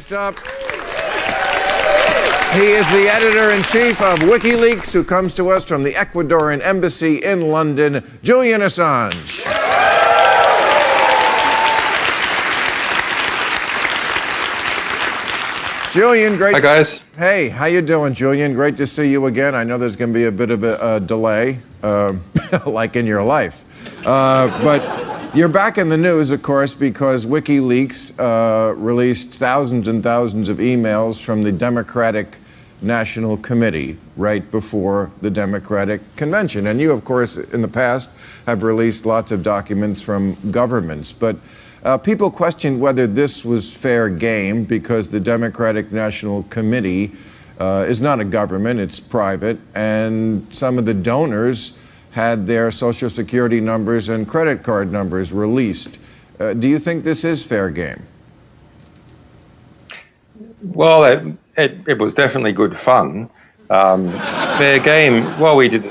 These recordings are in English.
Next up, he is the editor-in-chief of WikiLeaks, who comes to us from the Ecuadorian Embassy in London, Julian Assange. Julian, great. Hi, guys. Hey, how you doing, Julian? Great to see you again. I know there's going to be a bit of a delay, like in your life. But you're back in the news, of course, because WikiLeaks released thousands and thousands of emails from the Democratic National Committee right before the Democratic Convention. And you, of course, in the past have released lots of documents from governments. But people questioned whether this was fair game because the Democratic National Committee is not a government, it's private, and some of the donors had their Social Security numbers and credit card numbers released. Do you think this is fair game? Well, it was definitely good fun. Fair game. Well, we did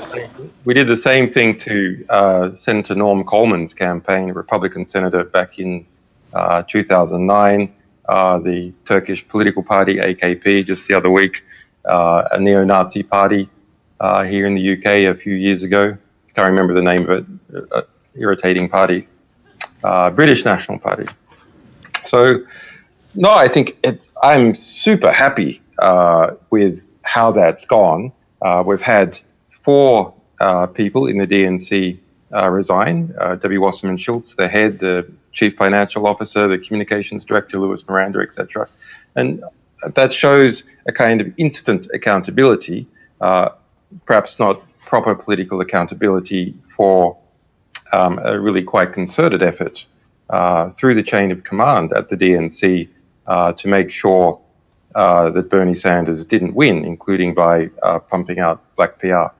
the same thing to Senator Norm Coleman's campaign, a Republican senator back in 2009. The Turkish political party AKP just the other week, a neo-Nazi party here in the UK a few years ago. Can't remember the name of it. Irritating party. British National Party. So, no, I think I'm super happy with how that's gone. We've had 4 people in the DNC resign. Debbie Wasserman Schultz, the head, the chief financial officer, the communications director, Louis Miranda, etc. And that shows a kind of instant accountability, perhaps not proper political accountability for a really quite concerted effort through the chain of command at the DNC to make sure that Bernie Sanders didn't win, including by pumping out black PR.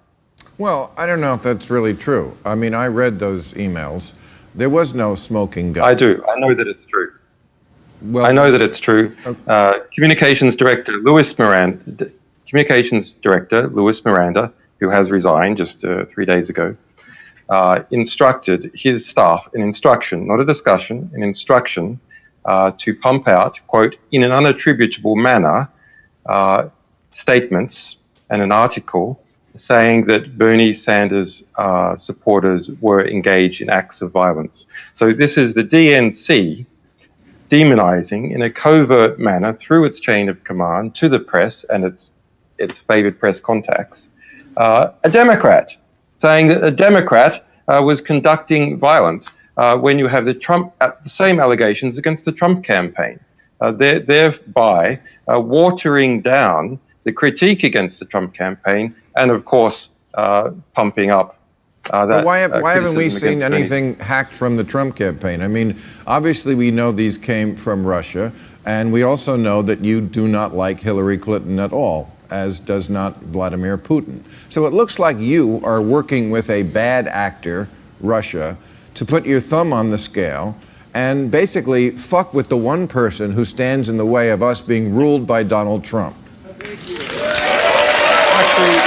Well, I don't know if that's really true. I mean, I read those emails. There was no smoking gun. I do. I know that it's true. Well, I know that it's true. Okay. Communications Director Louis Miranda, who has resigned just 3 days ago, instructed his staff, an instruction, not a discussion, an instruction to pump out, quote, in an unattributable manner, statements and an article saying that Bernie Sanders supporters were engaged in acts of violence. So this is the DNC demonizing in a covert manner through its chain of command to the press and its favored press contacts, a Democrat, saying that a Democrat was conducting violence when you have the same allegations against the Trump campaign, thereby watering down the critique against the Trump campaign and, of course, pumping up that. Why haven't we seen anything hacked from the Trump campaign? I mean, obviously we know these came from Russia, and we also know that you do not like Hillary Clinton at all, as does not Vladimir Putin. So it looks like you are working with a bad actor, Russia, to put your thumb on the scale and basically fuck with the one person who stands in the way of us being ruled by Donald Trump. Actually,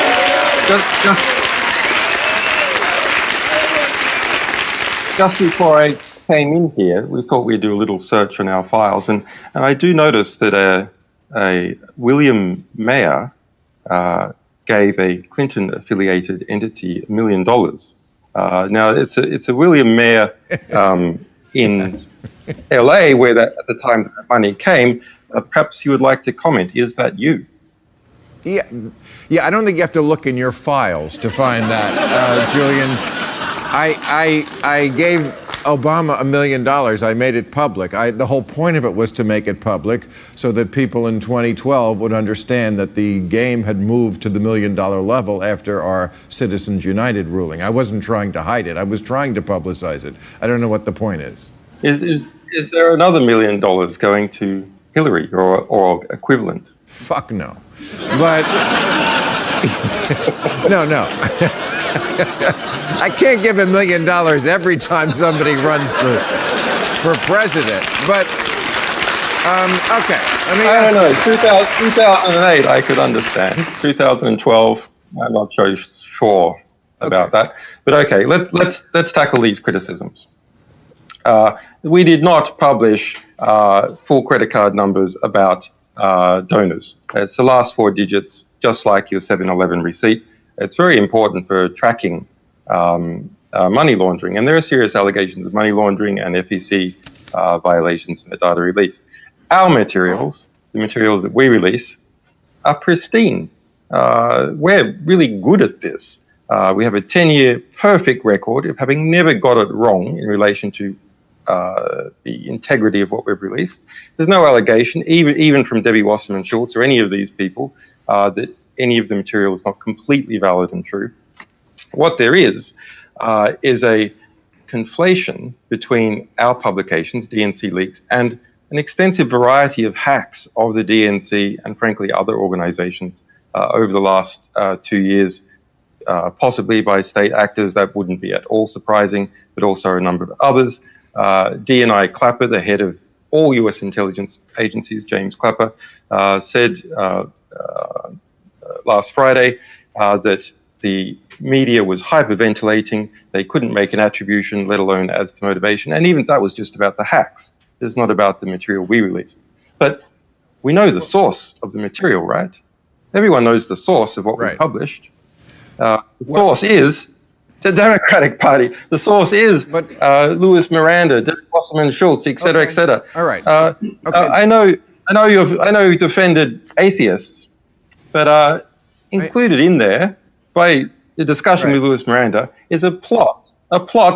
just before I came in here, we thought we'd do a little search on our files, and I do notice that a William Mayer gave a Clinton-affiliated entity $1 million. Now it's a William Mayer in LA, where at the time that money came. Perhaps you would like to comment. Is that you? Yeah. I don't think you have to look in your files to find that, Julian. I gave Obama $1 million. I made it public. The whole point of it was to make it public so that people in 2012 would understand that the game had moved to the $1 million level after our Citizens United ruling. I wasn't trying to hide it. I was trying to publicize it. I don't know what the point is. Is there another $1 million going to Hillary or equivalent? Fuck no. But no. I can't give $1 million every time somebody runs for president. But okay. I don't know. 2008, I could understand. 2012, I'm not so sure about that. But okay, let's tackle these criticisms. We did not publish full credit card numbers about donors. It's the last 4 digits, just like your 7-Eleven receipt. It's very important for tracking money laundering, and there are serious allegations of money laundering and FEC violations in the data released. Our materials, the materials that we release, are pristine. We're really good at this. We have a 10-year perfect record of having never got it wrong in relation to the integrity of what we've released. There's no allegation, even from Debbie Wasserman Schultz or any of these people, that any of the material is not completely valid and true. What there is a conflation between our publications, DNC Leaks, and an extensive variety of hacks of the DNC and, frankly, other organizations over the last 2 years, possibly by state actors. That wouldn't be at all surprising, but also a number of others. DNI Clapper, the head of all US intelligence agencies, James Clapper, said last Friday that the media was hyperventilating. They couldn't make an attribution, let alone as to motivation. And even that was just about the hacks. It's not about the material we released. But we know the source of the material, right? Everyone knows the source of what we published. The source is the Democratic Party. The source is Louis Miranda, Debbie Wasserman Schultz, et cetera, et cetera. All right. I know you've defended atheists, but included in there by the discussion with Louis Miranda is a plot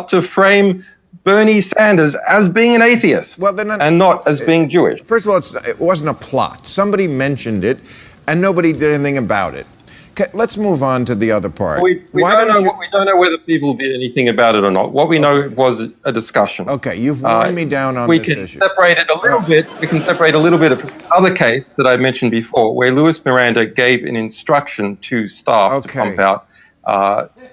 to frame Bernie Sanders as being an atheist and not as being Jewish. First of all, it wasn't a plot. Somebody mentioned it, and nobody did anything about it. Let's move on to the other part. We don't know whether people did anything about it or not. What we know was a discussion. Okay, you've worn me down on this issue. We can separate it a little bit. We can separate a little bit of the other case that I mentioned before, where Louis Miranda gave an instruction to staff to pump out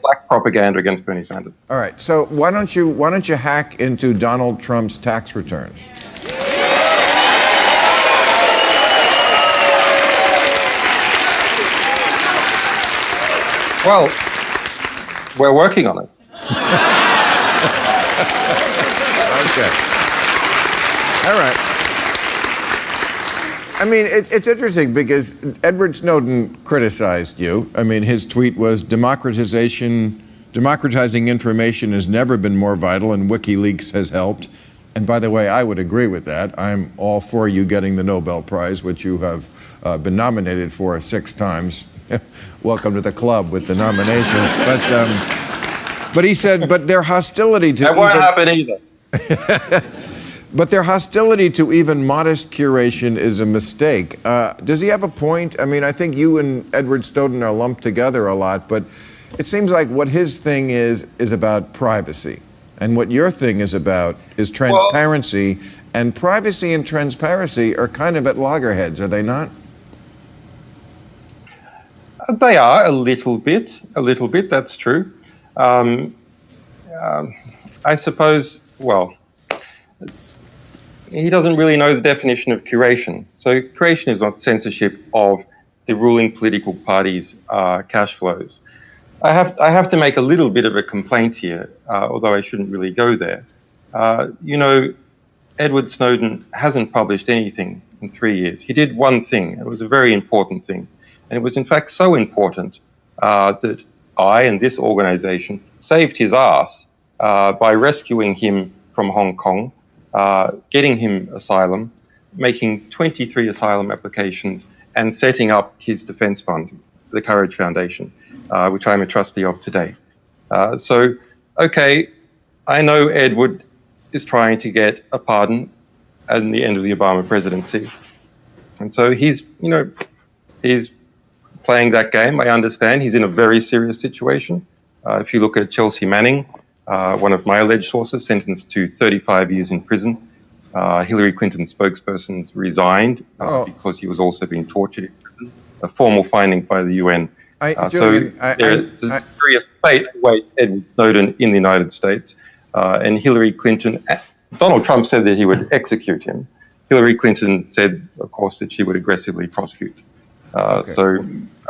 black propaganda against Bernie Sanders. All right. So why don't you hack into Donald Trump's tax returns? Well, we're working on it. Okay. All right. I mean, it's interesting because Edward Snowden criticized you. I mean, his tweet was democratizing information has never been more vital, and WikiLeaks has helped. And by the way, I would agree with that. I'm all for you getting the Nobel Prize, which you have been nominated for 6 times. Welcome to the club with the nominations. But he said, but their hostility to that won't happen either. But their hostility to even modest curation is a mistake. Does he have a point? I mean, I think you and Edward Snowden are lumped together a lot, but it seems like what his thing is about privacy. And what your thing is about is transparency. And privacy and transparency are kind of at loggerheads, are they not? They are a little bit, that's true. I suppose, well, he doesn't really know the definition of curation. So curation is not censorship of the ruling political party's cash flows. I have to make a little bit of a complaint here, although I shouldn't really go there. Edward Snowden hasn't published anything in 3 years. He did one thing. It was a very important thing. And it was, in fact, so important that I and this organization saved his ass by rescuing him from Hong Kong, getting him asylum, making 23 asylum applications, and setting up his defense fund, the Courage Foundation, which I'm a trustee of today. So, okay, I know Edward is trying to get a pardon at the end of the Obama presidency. And so he's playing that game. I understand he's in a very serious situation. If you look at Chelsea Manning, one of my alleged sources, sentenced to 35 years in prison. Hillary Clinton's spokesperson resigned because he was also being tortured in prison. A formal finding by the UN. There's a serious fate awaits Edward Snowden in the United States. And Hillary Clinton, Donald Trump said that he would execute him. Hillary Clinton said, of course, that she would aggressively prosecute. So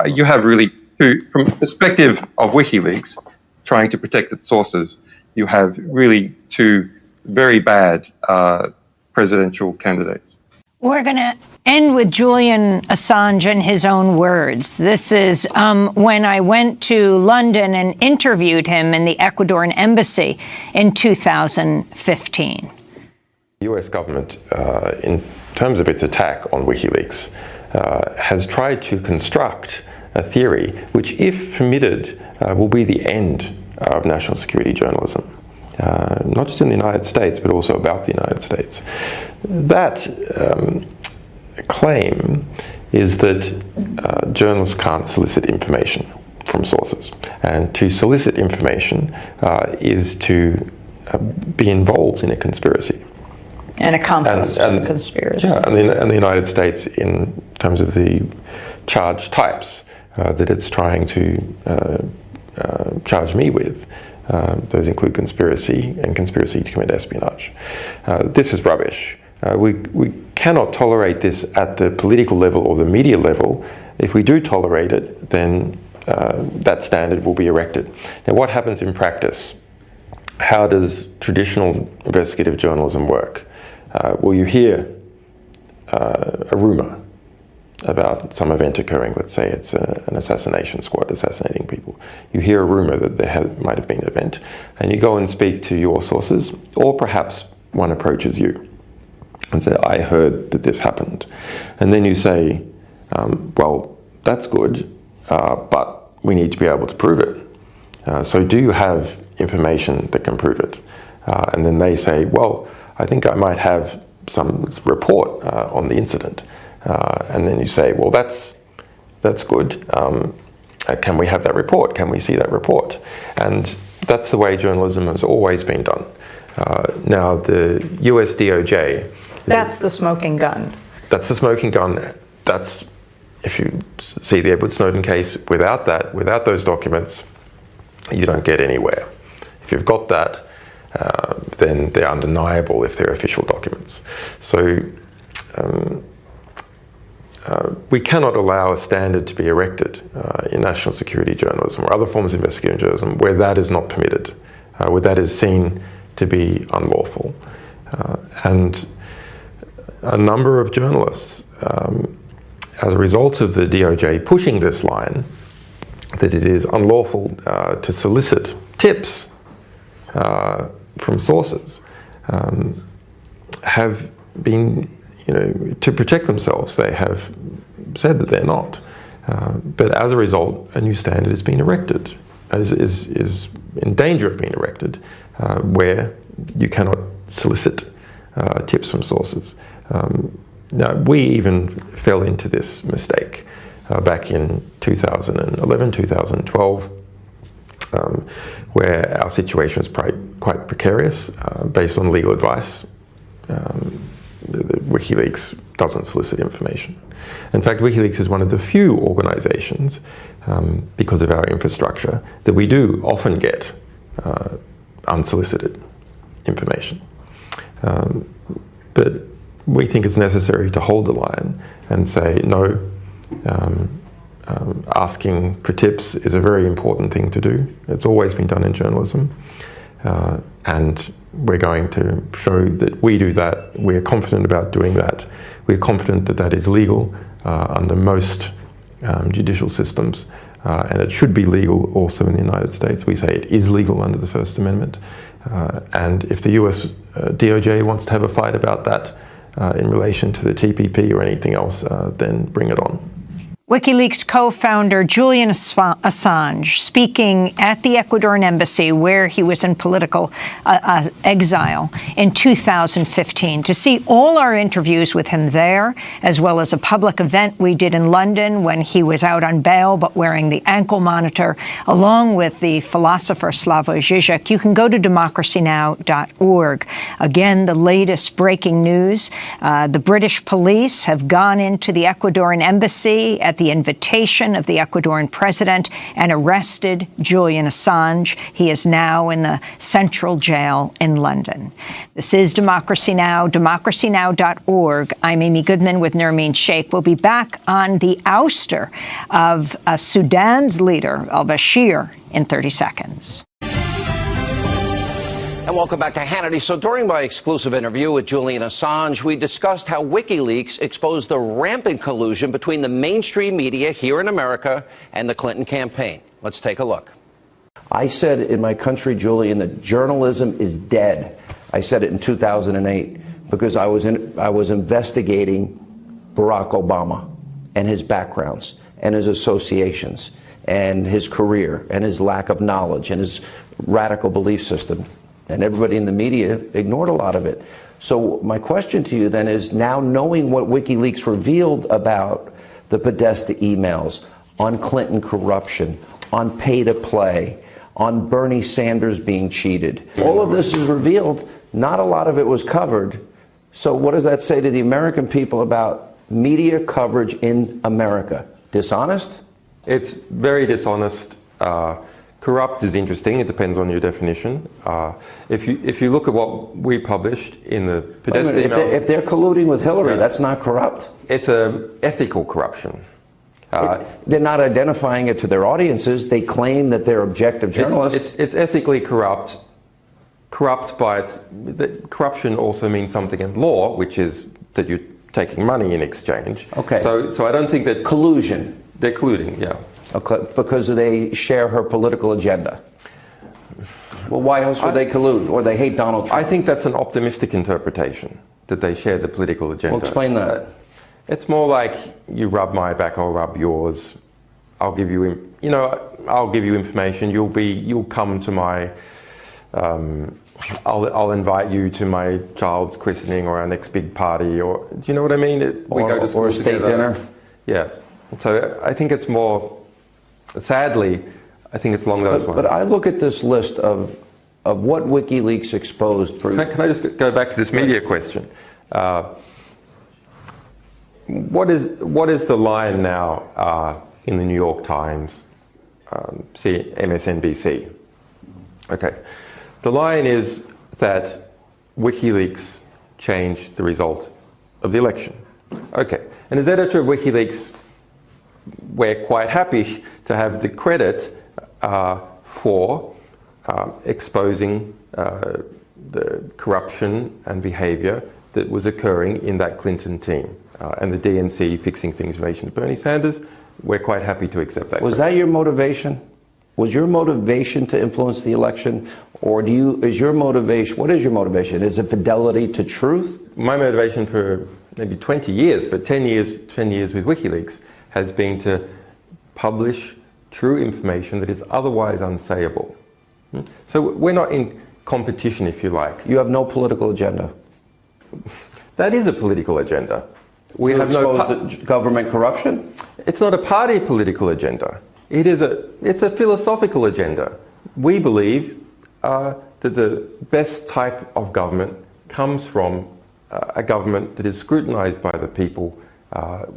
you have really, from the perspective of WikiLeaks, trying to protect its sources, you have really 2 very bad presidential candidates. We're going to end with Julian Assange in his own words. This is when I went to London and interviewed him in the Ecuadorian embassy in 2015. The US government, in terms of its attack on WikiLeaks, has tried to construct a theory which, if permitted, will be the end of national security journalism. Not just in the United States, but also about the United States. That claim is that journalists can't solicit information from sources. And to solicit information is to be involved in a conspiracy. An accomplice to the conspiracy. Yeah, and the United States, in terms of the charge types that it's trying to charge me with, those include conspiracy and conspiracy to commit espionage. This is rubbish. We cannot tolerate this at the political level or the media level. If we do tolerate it, then that standard will be erected. Now, what happens in practice? How does traditional investigative journalism work? Well, you hear a rumor about some event occurring. Let's say it's an assassination squad assassinating people. You hear a rumor that there might have been an event, and you go and speak to your sources, or perhaps one approaches you and say, I heard that this happened. And then you say, well, that's good, but we need to be able to prove it. So do you have information that can prove it? And then they say, well, I think I might have some report on the incident. And then you say, well, that's good. Can we have that report? Can we see that report? And that's the way journalism has always been done. Now, the US DOJ... That's the smoking gun. That's the smoking gun. That's, if you see the Edward Snowden case, without that, without those documents, you don't get anywhere. If you've got that, then they're undeniable if they're official documents. So we cannot allow a standard to be erected in national security journalism or other forms of investigative journalism where that is not permitted, where that is seen to be unlawful. And a number of journalists, as a result of the DOJ pushing this line, that it is unlawful to solicit tips from sources, have been, to protect themselves, they have said that they're not. But as a result, a new standard has been erected, is in danger of being erected, where you cannot solicit tips from sources. Now, we even fell into this mistake back in 2011, 2012, where our situation was quite precarious based on legal advice. WikiLeaks doesn't solicit information. In fact, WikiLeaks is one of the few organizations, because of our infrastructure, that we do often get unsolicited information. But we think it's necessary to hold the line and say, no, asking for tips is a very important thing to do. It's always been done in journalism. And we're going to show that we do that. We're confident about doing that. We're confident that that is legal under most judicial systems. And it should be legal also in the United States. We say it is legal under the First Amendment. And if the US DOJ wants to have a fight about that in relation to the TPP or anything else, then bring it on. WikiLeaks co-founder Julian Assange speaking at the Ecuadorian embassy where he was in political exile in 2015. To see all our interviews with him there, as well as a public event we did in London when he was out on bail but wearing the ankle monitor, along with the philosopher Slavoj Žižek, you can go to democracynow.org. Again, the latest breaking news. The British police have gone into the Ecuadorian embassy at the invitation of the Ecuadorian president and arrested Julian Assange. He is now in the central jail in London. This is Democracy Now!, democracynow.org. I'm Amy Goodman with Nermeen Sheikh. We'll be back on the ouster of Sudan's leader, al-Bashir, in 30 seconds. And welcome back to Hannity. So during my exclusive interview with Julian Assange, we discussed how WikiLeaks exposed the rampant collusion between the mainstream media here in America and the Clinton campaign. Let's take a look. I said in my country, Julian, that journalism is dead. I said it in 2008 because I was investigating Barack Obama and his backgrounds and his associations and his career and his lack of knowledge and his radical belief system. And everybody in the media ignored a lot of it. So my question to you then is, now knowing what WikiLeaks revealed about the Podesta emails, on Clinton corruption, on pay to play, on Bernie Sanders being cheated, all of this is revealed. Not a lot of it was covered. So what does that say to the American people about media coverage in America? Dishonest? It's very dishonest. Corrupt is interesting. It depends on your definition. If you look at what we published in the Podesta emails, if they're colluding with Hillary, that's not corrupt. It's an ethical corruption. They're not identifying it to their audiences. They claim that they're objective journalists. It's ethically corrupt. Corrupt by corruption also means something in law, which is that you're taking money in exchange. Okay. So I don't think that collusion. They're colluding, yeah. Okay, because they share her political agenda. Well, why else would they collude? Or they hate Donald Trump? I think that's an optimistic interpretation, that they share the political agenda. Well, explain that. It's more like, you rub my back, I'll rub yours. I'll give you, I'll give you information. You'll come to my, I'll invite you to my child's christening or our next big party, or do you know what I mean? We go to school or a state dinner. Yeah. So I think it's more, sadly, I think it's along those lines. But I look at this list of what WikiLeaks exposed for... Can I just go back to this media question? What is the line now in the New York Times, MSNBC? Okay. The line is that WikiLeaks changed the result of the election. Okay. And as editor of WikiLeaks, we're quite happy to have the credit for exposing the corruption and behavior that was occurring in that Clinton team, and the DNC fixing things in relation to Bernie Sanders. We're quite happy to accept that. Was that your motivation? Was your motivation to influence the election, or is your motivation, what is your motivation? Is it fidelity to truth? My motivation for maybe 20 years, but 10 years with WikiLeaks, has been to publish true information that is otherwise unsayable. So we're not in competition, if you like. You have no political agenda. That is a political agenda. We have no government corruption? It's not a party political agenda. It's a philosophical agenda. We believe that the best type of government comes from a government that is scrutinized by the people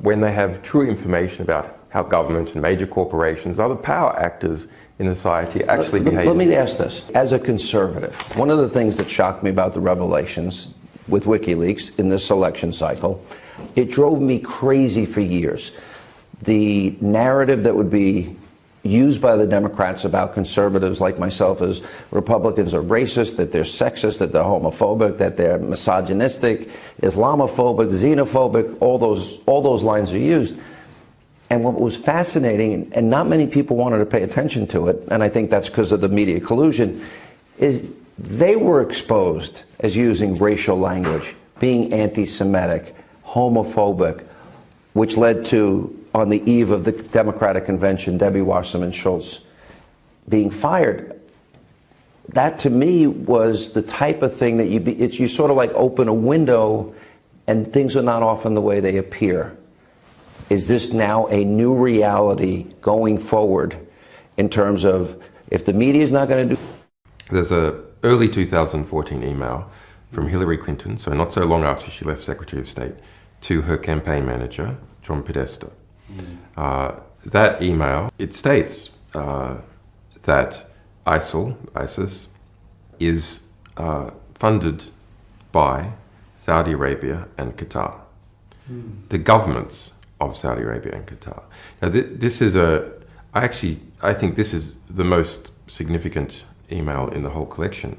when they have true information about how government and major corporations, other power actors in society actually behave. Let me ask this. As a conservative, one of the things that shocked me about the revelations with WikiLeaks in this election cycle, it drove me crazy for years. The narrative that would be used by the Democrats about conservatives like myself as Republicans are racist, that they're sexist, that they're homophobic, that they're misogynistic, Islamophobic, xenophobic, all those lines are used. And what was fascinating, and not many people wanted to pay attention to it, and I think that's because of the media collusion, is they were exposed as using racial language, being anti-Semitic, homophobic, which led to, on the eve of the Democratic convention, Debbie Wasserman Schultz being fired. That to me was the type of thing that you sort of like open a window and things are not often the way they appear. Is this now a new reality going forward in terms of if the media is not going to do... There's a early 2014 email from Hillary Clinton, so not so long after she left Secretary of State, to her campaign manager, John Podesta. That email, it states that ISIS, is funded by Saudi Arabia and Qatar. The governments of Saudi Arabia and Qatar. Now, this is I think this is the most significant email in the whole collection.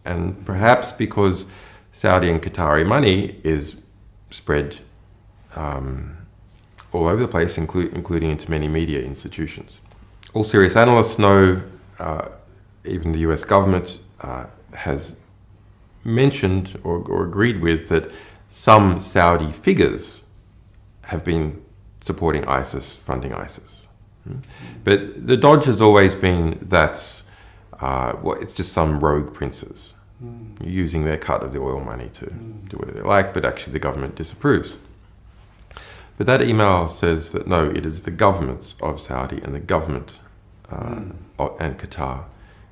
And perhaps because Saudi and Qatari money is spread all over the place, including into many media institutions. All serious analysts know, even the US government has mentioned or agreed with that some Saudi figures have been supporting ISIS, funding ISIS. But the dodge has always been that's it's just some rogue princes using their cut of the oil money to do whatever they like, but actually the government disapproves. But that email says that no, it is the governments of Saudi and the government and Qatar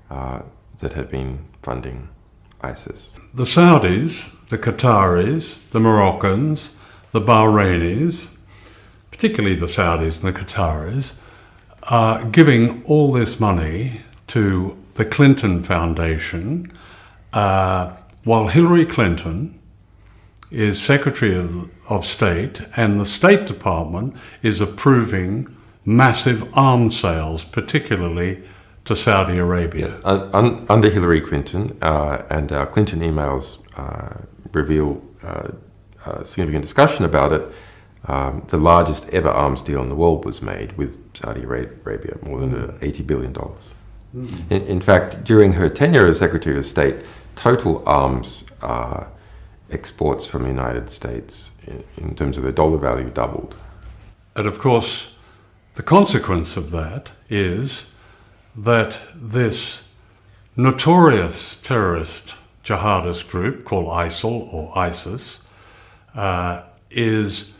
that have been funding ISIS. The Saudis, the Qataris, the Moroccans, the Bahrainis, particularly the Saudis and the Qataris, are giving all this money to the Clinton Foundation, while Hillary Clinton is Secretary of State and the State Department is approving massive arms sales, particularly to Saudi Arabia. Under Hillary Clinton, and our Clinton emails reveal significant discussion about it, the largest ever arms deal in the world was made with Saudi Arabia, more than $80 billion. In fact, during her tenure as Secretary of State, total arms exports from the United States in terms of their dollar value doubled. And of course, the consequence of that is that this notorious terrorist jihadist group called ISIL or ISIS is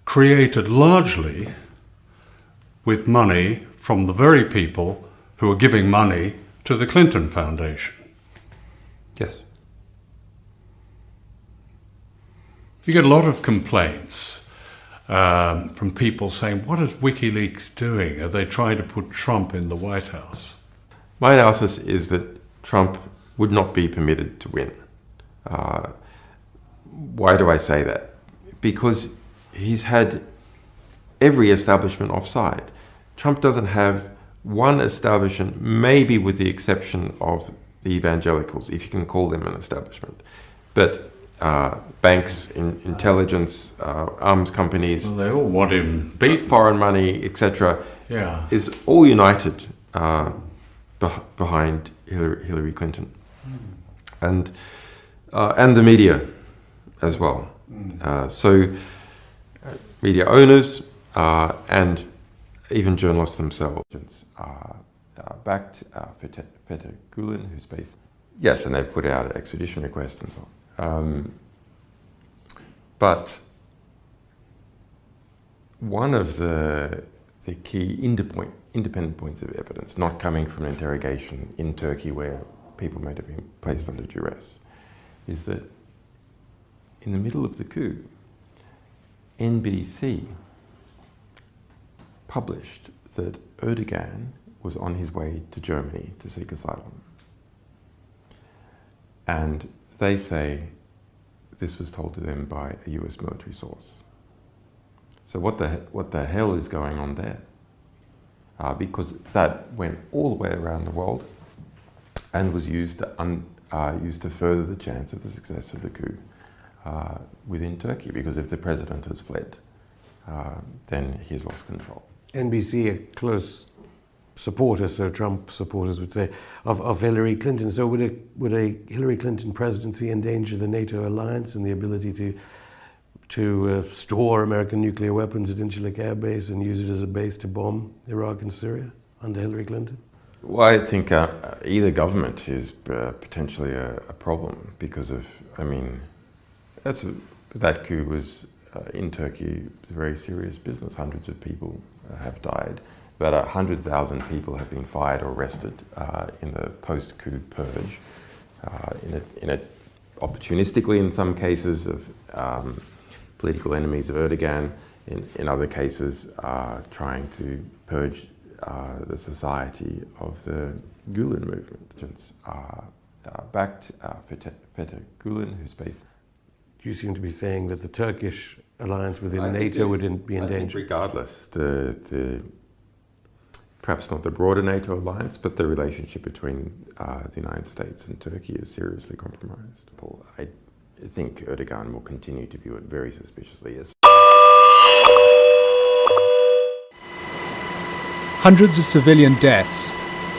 created largely with money from the very people who are giving money to the Clinton Foundation. Yes. You get a lot of complaints from people saying, what is WikiLeaks doing? Are they trying to put Trump in the White House? My analysis is that Trump would not be permitted to win. Why do I say that? Because he's had every establishment offside. Trump doesn't have one establishment, maybe with the exception of the evangelicals, if you can call them an establishment. But banks, intelligence, arms companies, Well, they all want him beat foreign money, etc., Yeah. is all united behind Hillary Clinton, and the media as well. So media owners and even journalists themselves backed Fethullah Gulen, who's based. Yes, and they've put out an extradition request and so on. But one of the key independent points of evidence, not coming from an interrogation in Turkey where people might have been placed under duress, is that in the middle of the coup, NBC published that Erdogan was on his way to Germany to seek asylum. And they say this was told to them by a US military source. So what the hell is going on there? Because that went all the way around the world and was used to further the chance of the success of the coup within Turkey. Because if the president has fled, then he has lost control. NBC, a close supporter, so Trump supporters would say, of Hillary Clinton. So would a Hillary Clinton presidency endanger the NATO alliance and the ability to store American nuclear weapons at Incirlik Air Base and use it as a base to bomb Iraq and Syria under Hillary Clinton? Well, I think either government is potentially a problem because of, that coup was in Turkey, it's a very serious business. Hundreds of people have died. About 100,000 people have been fired or arrested in the post-coup purge, opportunistically in some cases of political enemies of Erdogan, in other cases trying to purge the society of the Gulen movement. Backed Fethullah Gulen, who's based. You seem to be saying that the Turkish alliance within NATO would be in I think danger. regardless, the perhaps not the broader NATO alliance, but the relationship between the United States and Turkey is seriously compromised. I think Erdogan will continue to view it very suspiciously. Hundreds of civilian deaths,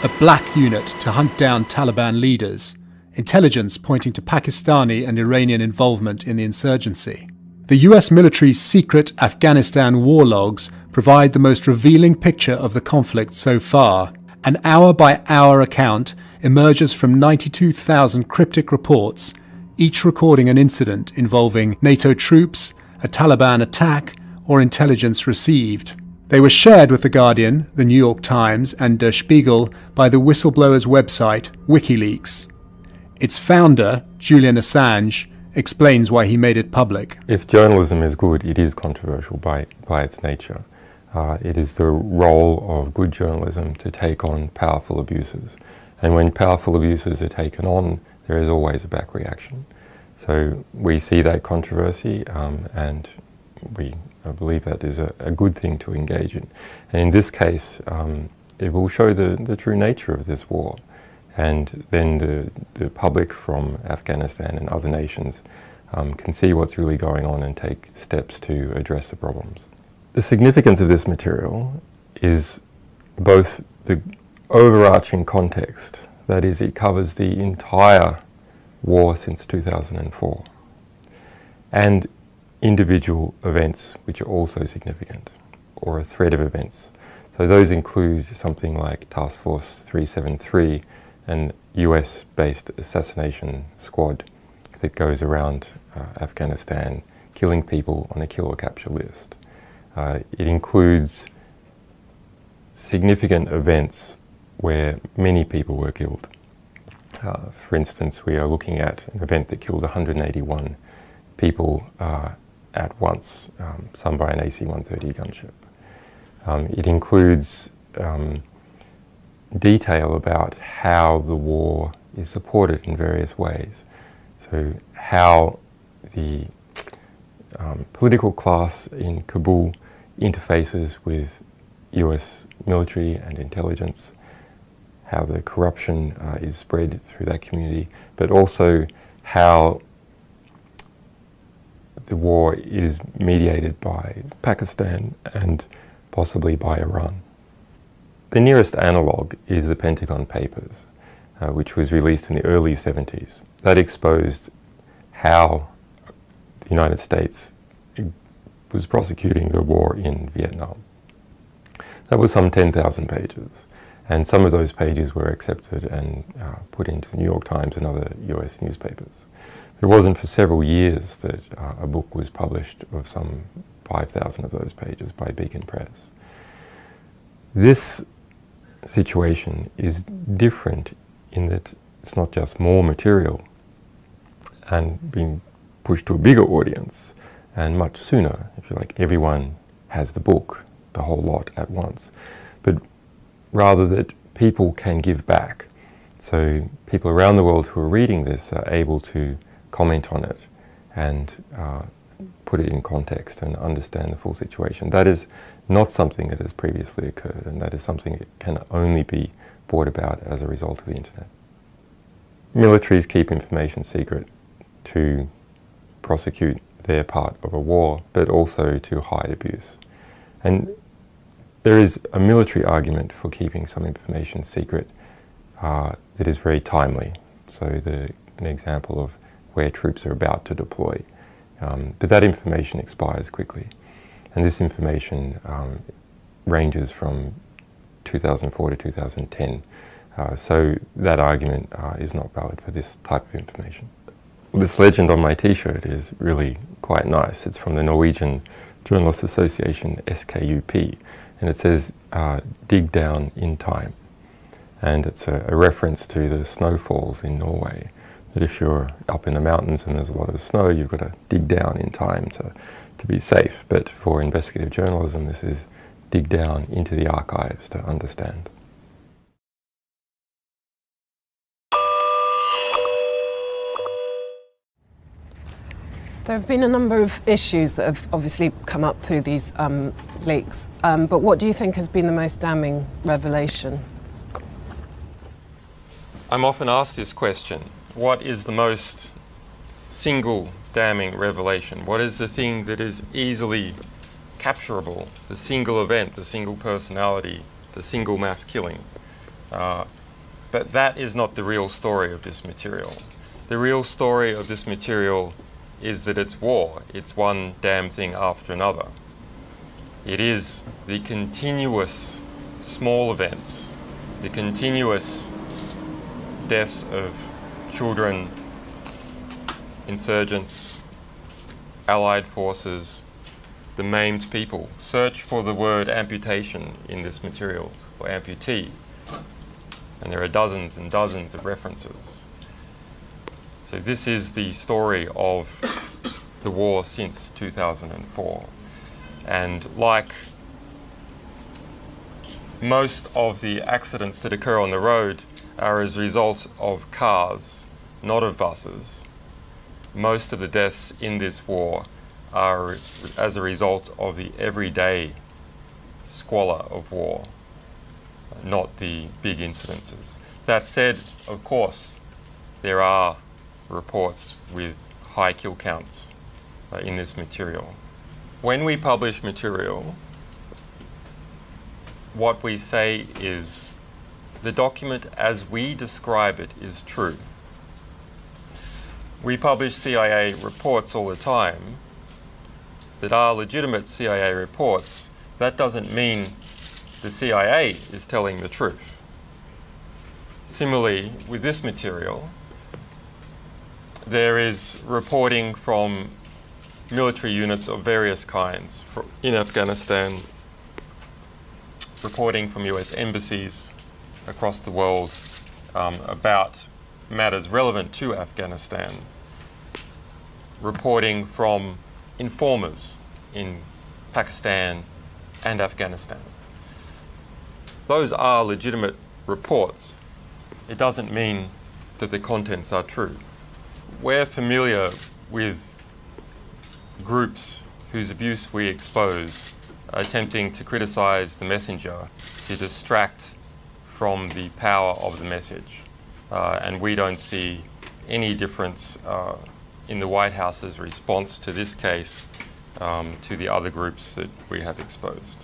a black unit to hunt down Taliban leaders, intelligence pointing to Pakistani and Iranian involvement in the insurgency. The US military's secret Afghanistan war logs provide the most revealing picture of the conflict so far. An hour-by-hour account emerges from 92,000 cryptic reports, each recording an incident involving NATO troops, a Taliban attack, or intelligence received. They were shared with The Guardian, The New York Times, and Der Spiegel by the whistleblower's website, WikiLeaks. Its founder, Julian Assange, explains why he made it public. If journalism is good, it is controversial by its nature. It is the role of good journalism to take on powerful abuses. And when powerful abuses are taken on, there is always a back reaction. So we see that controversy, and we believe that is a good thing to engage in. And in this case, it will show the true nature of this war. And then the public from Afghanistan and other nations can see what's really going on and take steps to address the problems. The significance of this material is both the overarching context, that is, it covers the entire war since 2004, and individual events which are also significant, or a thread of events. So those include something like Task Force 373, an US-based assassination squad that goes around Afghanistan killing people on a kill or capture list. It includes significant events where many people were killed. For instance, we are looking at an event that killed 181 people at once, some by an AC-130 gunship. It includes detail about how the war is supported in various ways. So how the political class in Kabul interfaces with US military and intelligence, how the corruption is spread through that community, but also how the war is mediated by Pakistan and possibly by Iran. The nearest analogue is the Pentagon Papers, which was released in the early 70s. That exposed how the United States was prosecuting the war in Vietnam. That was some 10,000 pages, and some of those pages were accepted and put into the New York Times and other US newspapers. It wasn't for several years that a book was published of some 5,000 of those pages by Beacon Press. This situation is different in that it's not just more material and being pushed to a bigger audience and much sooner, if you like. Everyone has the book, the whole lot at once, but rather that people can give back. So people around the world who are reading this are able to comment on it and put it in context and understand the full situation. That is not something that has previously occurred, and that is something that can only be brought about as a result of the internet. Militaries keep information secret to prosecute their part of a war, but also to hide abuse. And there is a military argument for keeping some information secret that is very timely. So an example of where troops are about to deploy. But that information expires quickly. And this information ranges from 2004 to 2010. So that argument is not valid for this type of information. This legend on my t-shirt is really quite nice. It's from the Norwegian Journalists Association, SKUP, and it says, dig down in time. And it's a reference to the snowfalls in Norway, that if you're up in the mountains and there's a lot of snow, you've got to dig down in time to be safe. But for investigative journalism, this is dig down into the archives to understand. There have been a number of issues that have obviously come up through these leaks, but what do you think has been the most damning revelation? I'm often asked this question: what is the most single damning revelation? What is the thing that is easily capturable? The single event, the single personality, the single mass killing? But that is not the real story of this material. The real story of this material is that it's war. It's one damn thing after another. It is the continuous small events, the continuous deaths of children, insurgents, allied forces, the maimed people. Search for the word amputation in this material, or amputee, and there are dozens and dozens of references. So this is the story of the war since 2004. And like most of the accidents that occur on the road are as a result of cars, not of buses, most of the deaths in this war are as a result of the everyday squalor of war, not the big incidences. That said, of course, there are reports with high kill counts in this material. When we publish material, what we say is the document as we describe it is true. We publish CIA reports all the time that are legitimate CIA reports. That doesn't mean the CIA is telling the truth. Similarly, with this material, there is reporting from military units of various kinds in Afghanistan, reporting from US embassies across the world about matters relevant to Afghanistan, reporting from informers in Pakistan and Afghanistan. Those are legitimate reports. It doesn't mean that the contents are true. We're familiar with groups whose abuse we expose, attempting to criticize the messenger, to distract from the power of the message. And we don't see any difference in the White House's response to this case to the other groups that we have exposed.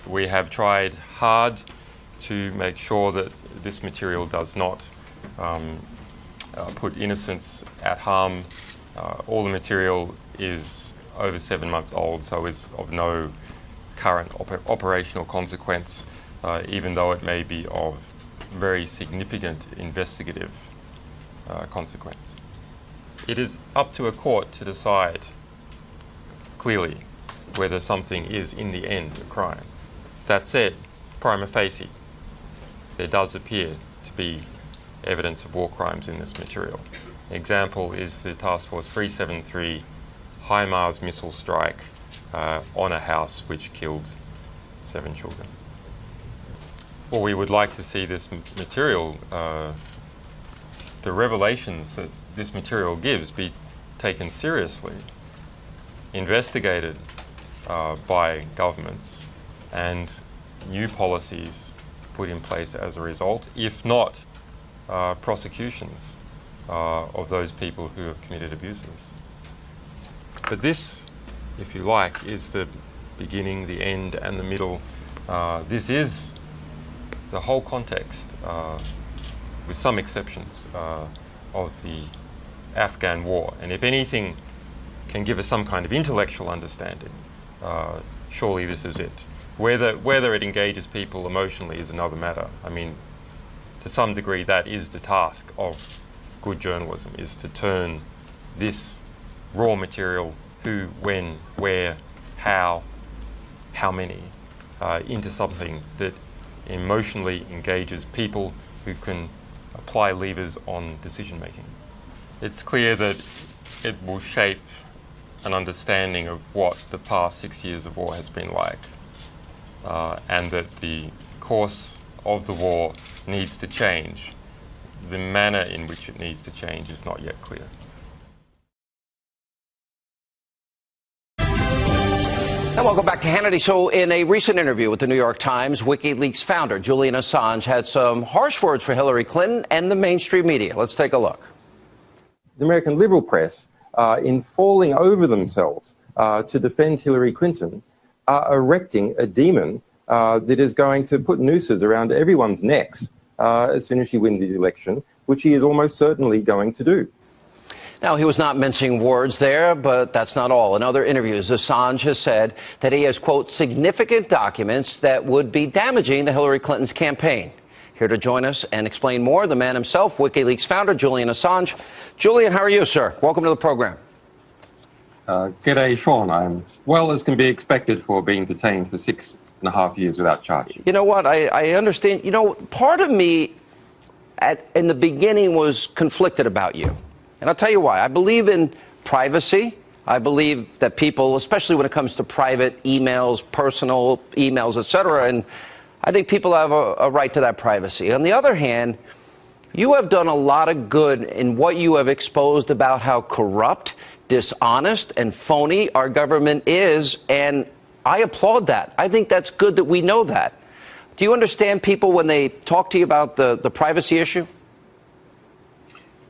We have tried hard to make sure that this material does not put innocents at harm. All the material is over 7 months old, so is of no current operational consequence, even though it may be of very significant investigative consequence. It is up to a court to decide clearly whether something is in the end a crime. That said, prima facie, there does appear to be evidence of war crimes in this material. An example is the Task Force 373 HIMARS missile strike on a house which killed 7 children. Well, we would like to see this material, the revelations that this material gives, be taken seriously, investigated by governments, and new policies put in place as a result, if not prosecutions of those people who have committed abuses. But this, if you like, is the beginning, the end, and the middle. This is the whole context, with some exceptions, of the Afghan war. And if anything can give us some kind of intellectual understanding, surely this is it. Whether it engages people emotionally is another matter. I mean, to some degree, that is the task of good journalism, is to turn this raw material, who, when, where, how many, into something that emotionally engages people who can apply levers on decision making. It's clear that it will shape an understanding of what the past 6 years of war has been like, and that the course of the war needs to change. The manner in which it needs to change is not yet clear. And welcome back to Hannity. So in a recent interview with the New York Times, WikiLeaks founder Julian Assange had some harsh words for Hillary Clinton and the mainstream media. Let's take a look. The American liberal press, in falling over themselves to defend Hillary Clinton, are erecting a demon that is going to put nooses around everyone's necks as soon as she wins the election, which he is almost certainly going to do. Now, he was not mincing words there, but that's not all. In other interviews, Assange has said that he has, quote, significant documents that would be damaging to Hillary Clinton's campaign. Here to join us and explain more, the man himself, WikiLeaks founder Julian Assange. Julian, how are you, sir? Welcome to the program. G'day, Sean. I'm well as can be expected for being detained for 6.5 years without charge. You know what? I understand. You know, part of me in the beginning was conflicted about you. And I'll tell you why. I believe in privacy. I believe that people, especially when it comes to private emails, personal emails, etc., and I think people have a right to that privacy. On the other hand, you have done a lot of good in what you have exposed about how corrupt, dishonest, and phony our government is, and I applaud that. I think that's good that we know that. Do you understand people when they talk to you about the privacy issue?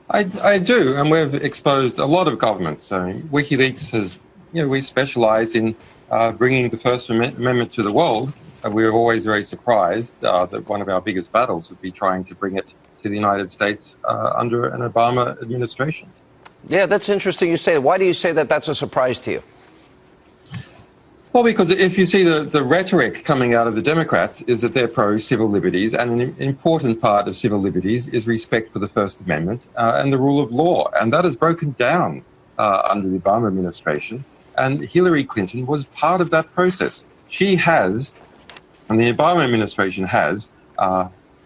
I do, and we've exposed a lot of governments. WikiLeaks has, we specialize in bringing the First Amendment to the world. We were always very surprised that one of our biggest battles would be trying to bring it to the United States under an Obama administration. Yeah, that's interesting you say that. Why do you say that that's a surprise to you? Well, because if you see the rhetoric coming out of the Democrats is that they're pro-civil liberties, and an important part of civil liberties is respect for the First Amendment and the rule of law. And that has broken down under the Obama administration. And Hillary Clinton was part of that process. She has, and the Obama administration has,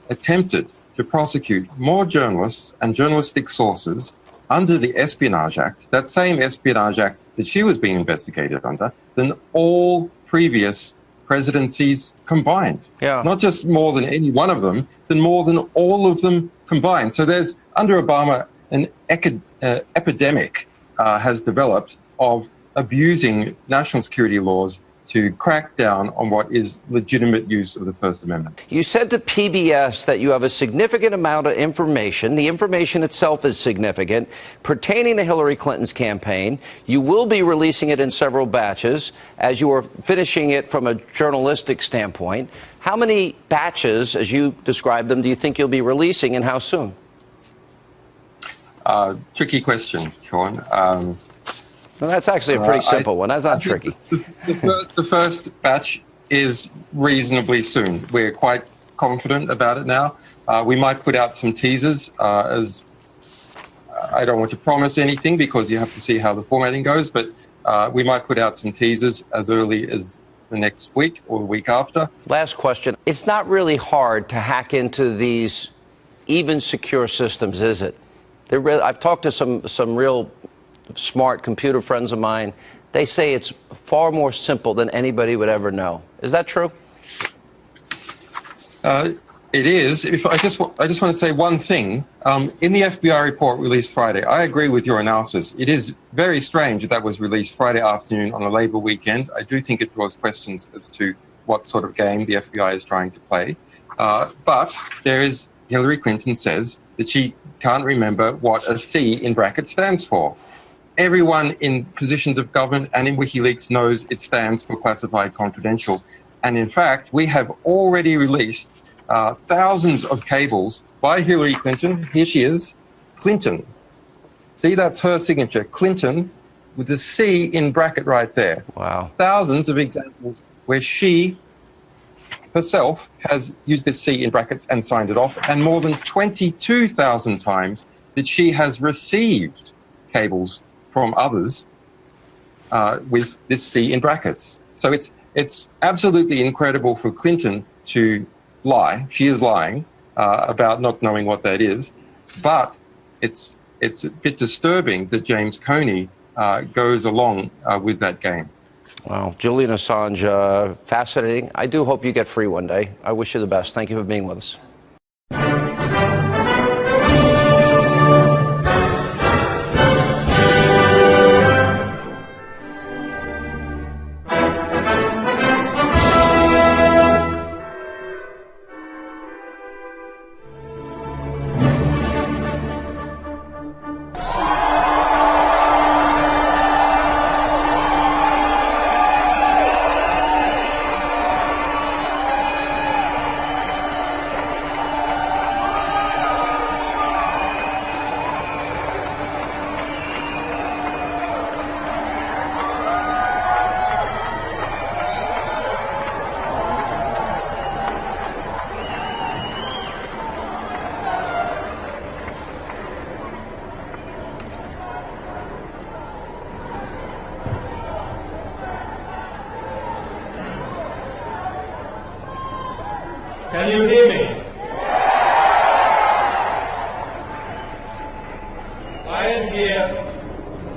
attempted to prosecute more journalists and journalistic sources under the Espionage Act, that same Espionage Act that she was being investigated under, than all previous presidencies combined. Yeah. Not just more than any one of them, than more than all of them combined. So there's, under Obama, an epidemic has developed of abusing national security laws to crack down on what is legitimate use of the First Amendment. You said to PBS that you have a significant amount of information. The information itself is significant pertaining to Hillary Clinton's campaign. You will be releasing it in several batches as you are finishing it from a journalistic standpoint. How many batches, as you described them, do you think you'll be releasing, and how soon? Tricky question, Sean. Well, that's actually a pretty simple one. That's not tricky. The first batch is reasonably soon. We're quite confident about it now. We might put out some teasers as I don't want to promise anything because you have to see how the formatting goes, but we might put out some teasers as early as the next week or the week after. Last question. It's not really hard to hack into these even secure systems, is it? I've talked to some real smart computer friends of mine. They say it's far more simple than anybody would ever know. Is that true? It is. I just want to say one thing. In the FBI report released Friday, I agree with your analysis. It is very strange that was released Friday afternoon on a Labor weekend. I do think it draws questions as to what sort of game the FBI is trying to play. But there is, Hillary Clinton says that she can't remember what a C in brackets stands for. Everyone in positions of government and in WikiLeaks knows it stands for classified confidential. And in fact, we have already released thousands of cables by Hillary Clinton. Here she is, Clinton. See, that's her signature, Clinton, with the C in bracket right there. Wow. Thousands of examples where she herself has used this C in brackets and signed it off, and more than 22,000 times that she has received cables from others with this C in brackets. So it's absolutely incredible for Clinton to lie. She is lying about not knowing what that is, but it's a bit disturbing that James Comey goes along with that game. Wow. Julian Assange, fascinating. I do hope you get free one day. I wish you the best. Thank you for being with us. Can you hear me? I am here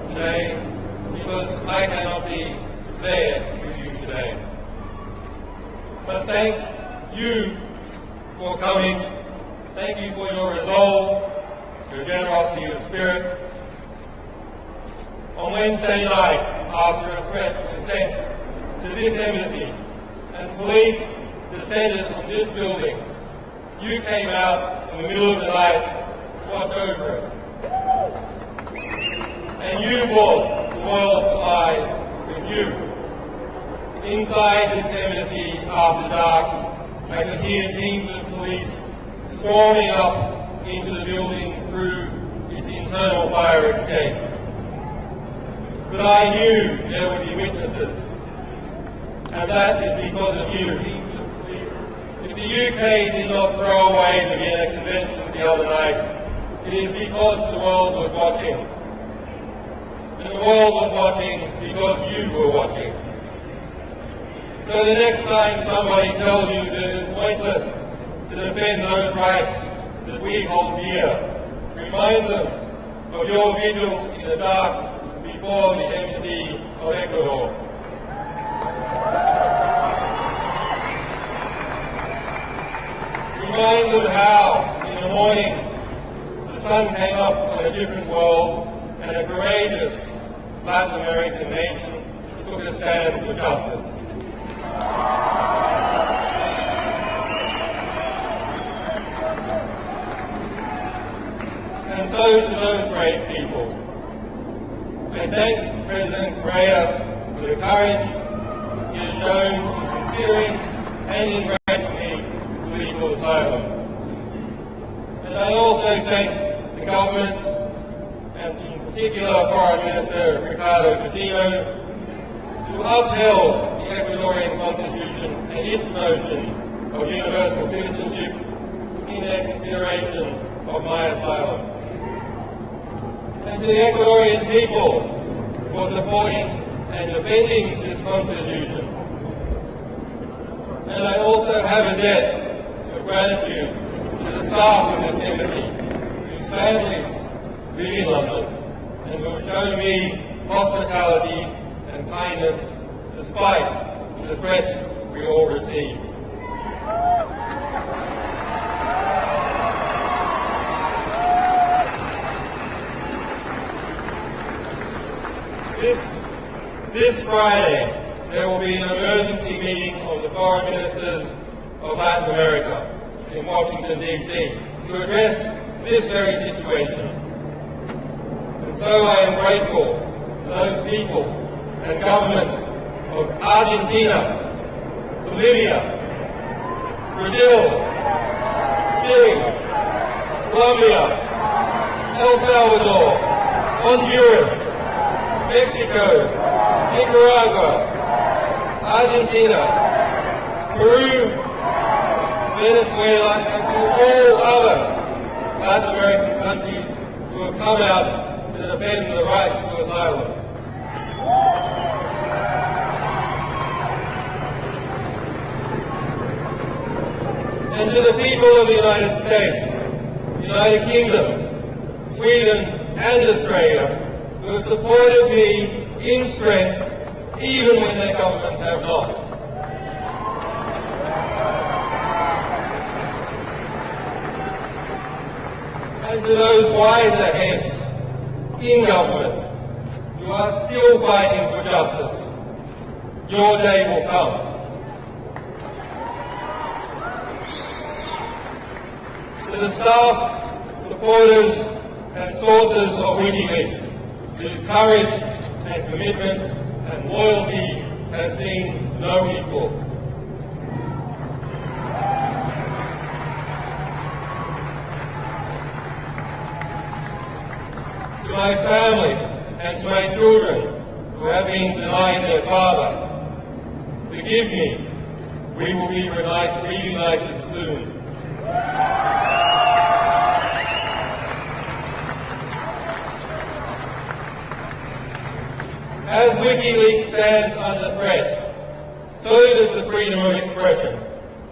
today because I cannot be there with you today. But thank you for coming. Thank you for your resolve, your generosity of spirit. On Wednesday night, after a threat was sent to this embassy and police descended on this building, you came out in the middle of the night to watch over it. And you brought the world's eyes with you. Inside this embassy after dark, I could hear teams of police swarming up into the building through its internal fire escape. But I knew there would be witnesses, and that is because of you. If the UK did not throw away the Vienna Conventions the other night, it is because the world was watching. And the world was watching because you were watching. So the next time somebody tells you that it is pointless to defend those rights that we hold dear, remind them of your vigil in the dark before the embassy of Ecuador. Remind them how, in the morning, the sun came up on a different world and a courageous Latin American nation took a stand for justice. And so to those brave people, I thank President Correa for the courage he has shown in considering and in granting me political asylum. And I also thank the government, and in particular Foreign Minister Ricardo Coutinho, who upheld the Ecuadorian Constitution and its notion of universal citizenship in their consideration of my asylum. And to the Ecuadorian people for supporting and defending this Constitution. And I also have a debt of gratitude to the staff of this embassy, whose families live in London, and who have shown me hospitality and kindness despite the threats we all receive. This Friday, there will be an emergency meeting of the foreign ministers of Latin America in Washington, D.C. to address this very situation. And so I am grateful to those people and governments of Argentina, Bolivia, Brazil, Chile, Colombia, El Salvador, Honduras, Mexico, Nicaragua, Argentina, Peru, Venezuela, and to all other Latin American countries who have come out to defend the right to asylum. And to the people of the United States, United Kingdom, Sweden, and Australia, who have supported me in strength, even when their governments have not. And to those wiser heads in government who are still fighting for justice, your day will come. To the staff, supporters, and sources of WikiLeaks, whose courage and commitment and loyalty has seen no equal. To my family and to my children who have been denied their father, forgive me. We will be reunited soon. As WikiLeaks stands under threat, so does the freedom of expression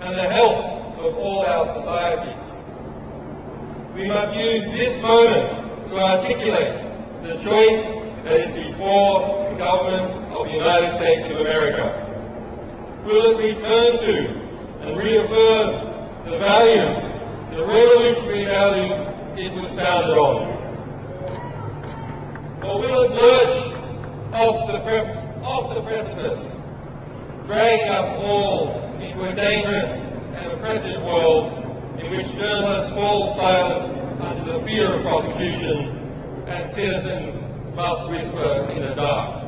and the health of all our societies. We must use this moment to articulate the choice that is before the government of the United States of America. Will it return to and reaffirm the values, the revolutionary values it was founded on? Or will it lurch off the precipice, dragging us all into a dangerous and oppressive world in which journalists fall silent under the fear of prosecution and citizens must whisper in the dark?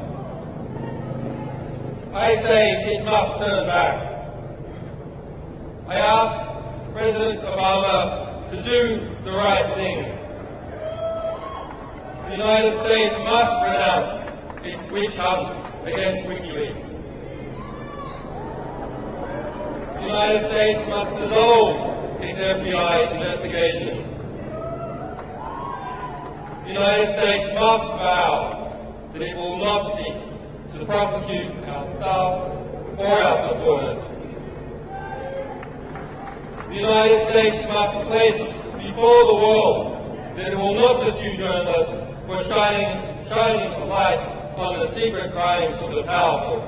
I say it must turn back. I ask President Obama to do the right thing. The United States must renounce its witch hunt against WikiLeaks. The United States must dissolve its FBI investigation. The United States must vow that it will not seek to prosecute our staff or our supporters. The United States must pledge before the world that it will not pursue journalists for shining a light on the secret crimes of the powerful.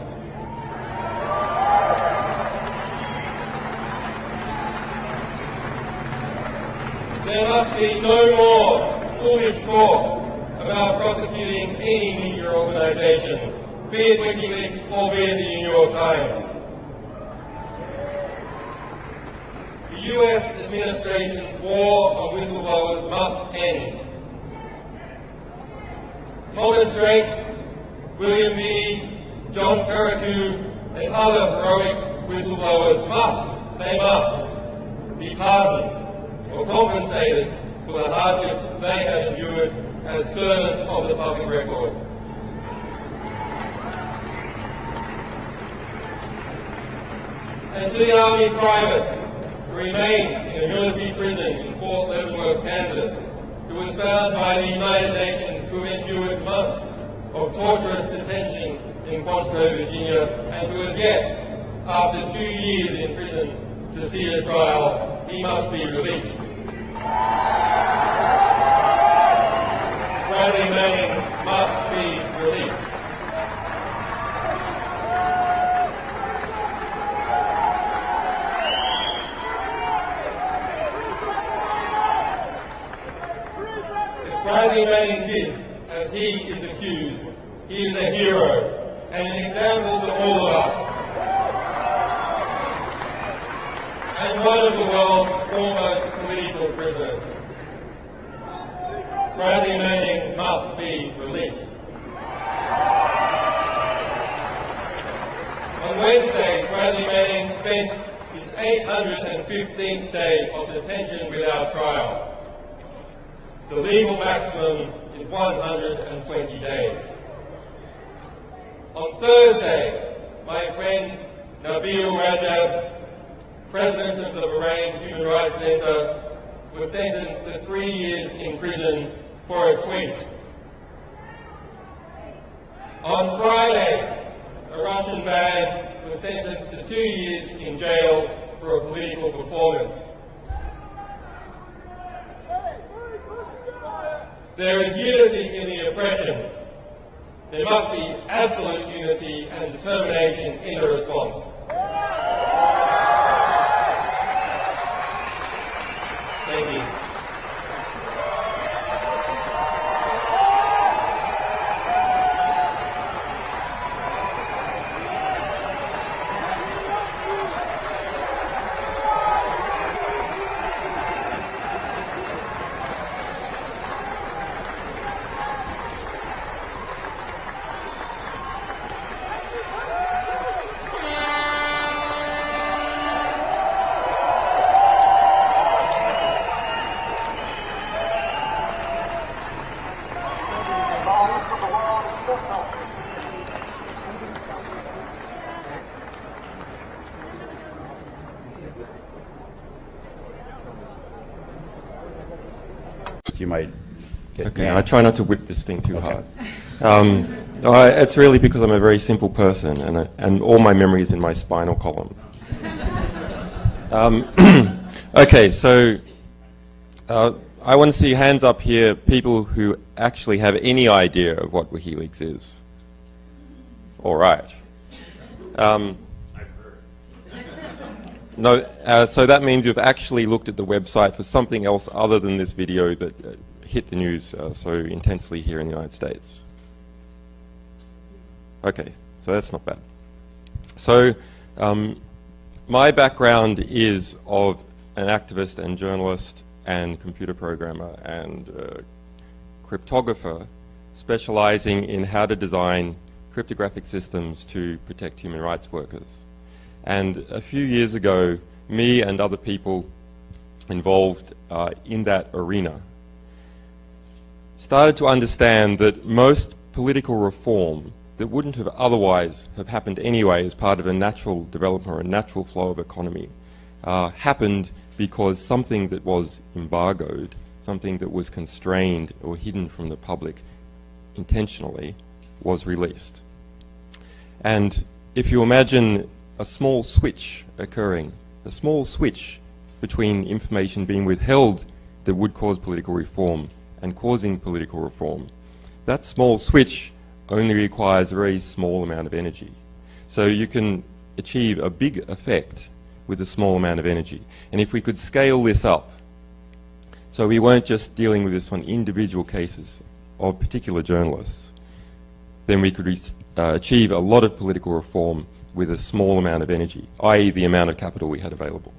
There must be no more foolish talk about prosecuting any media organisation, be it WikiLeaks or be it the New York Times. The US administration's war on whistleblowers must end. Thomas Drake, William Meade, John Carreyrou, and other heroic whistleblowers must be pardoned or compensated for the hardships they have endured as servants of the public record. And to the Army private who remained in a military prison in Fort Leavenworth, Kansas, who was found by the United Nations who endured months of torturous detention in Quantico, Virginia, and who has yet, after 2 years in prison, to see a trial, he must be released. Bradley Manning must be released. If Bradley Manning did as he is accused, he is a hero and an example to all of us, and one of the world's foremost political prisoners. Bradley Manning must be released. On Wednesday, Bradley Manning spent his 815th day of detention without trial. The legal maximum is 120 days. On Thursday, my friend Nabil Rajab, president of the Bahrain Human Rights Center, was sentenced to 3 years in prison for a tweet. On Friday, a Russian man was sentenced to 2 years in jail for a political performance. There is unity in the oppression. There must be absolute unity and determination in the response. Thank you. You might get okay, I try not to whip this thing too hard. It's really because I'm a very simple person, and all my memory is in my spinal column. Okay, so I want to see hands up here, people who actually have any idea of what WikiLeaks is. All right. No, so that means you've actually looked at the website for something else other than this video that hit the news so intensely here in the United States. Okay, so that's not bad. So my background is of an activist and journalist and computer programmer and cryptographer specializing in how to design cryptographic systems to protect human rights workers. And a few years ago, me and other people involved in that arena started to understand that most political reform that wouldn't have otherwise have happened anyway as part of a natural development or a natural flow of economy happened because something that was embargoed, something that was constrained or hidden from the public intentionally was released. And if you imagine a small switch occurring, a small switch between information being withheld that would cause political reform and causing political reform, that small switch only requires a very small amount of energy. So you can achieve a big effect with a small amount of energy. And if we could scale this up, so we weren't just dealing with this on individual cases of particular journalists, then we could achieve a lot of political reform with a small amount of energy, i.e. the amount of capital we had available.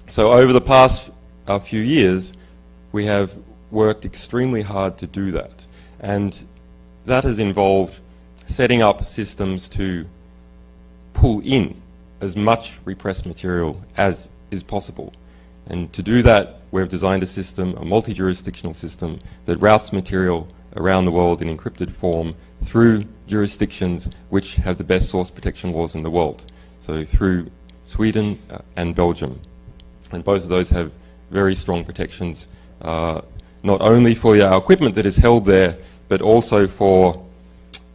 So over the past few years, we have worked extremely hard to do that. And that has involved setting up systems to pull in as much repressed material as is possible. And to do that, we've designed a system, a multi-jurisdictional system, that routes material around the world in encrypted form through jurisdictions which have the best source protection laws in the world. So through Sweden and Belgium. And both of those have very strong protections, not only for our equipment that is held there, but also for,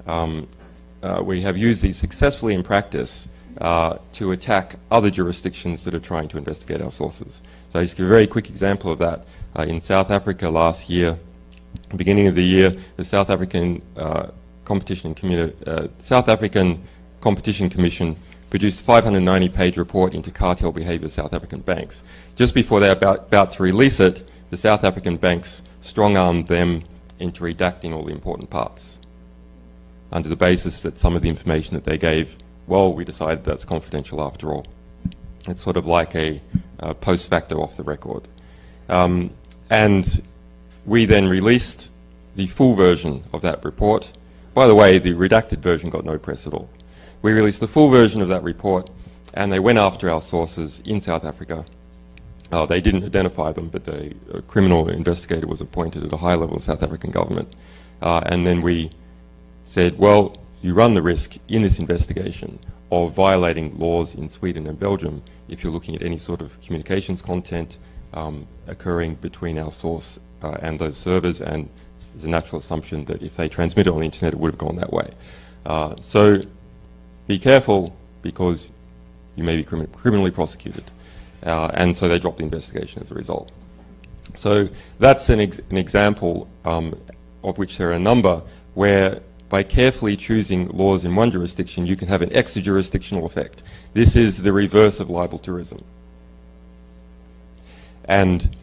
we have used these successfully in practice to attack other jurisdictions that are trying to investigate our sources. So I'll just give a very quick example of that. In South Africa last year, beginning of the year, the South African Competition Commission produced a 590-page report into cartel behavior of South African banks. Just before they were about to release it, the South African banks strong-armed them into redacting all the important parts under the basis that some of the information that they gave, well, we decided that's confidential after all. It's sort of like a post facto off the record. And we then released the full version of that report. By the way, the redacted version got no press at all. We released the full version of that report, and they went after our sources in South Africa. They didn't identify them, but a criminal investigator was appointed at a high level of South African government. And then we said, well, you run the risk in this investigation of violating laws in Sweden and Belgium if you're looking at any sort of communications content occurring between our source and those servers, and there's a natural assumption that if they transmit it on the internet, it would have gone that way. So be careful, because you may be criminally prosecuted. And so they dropped the investigation as a result. So that's an example of which there are a number where by carefully choosing laws in one jurisdiction, you can have an extra-jurisdictional effect. This is the reverse of libel tourism. And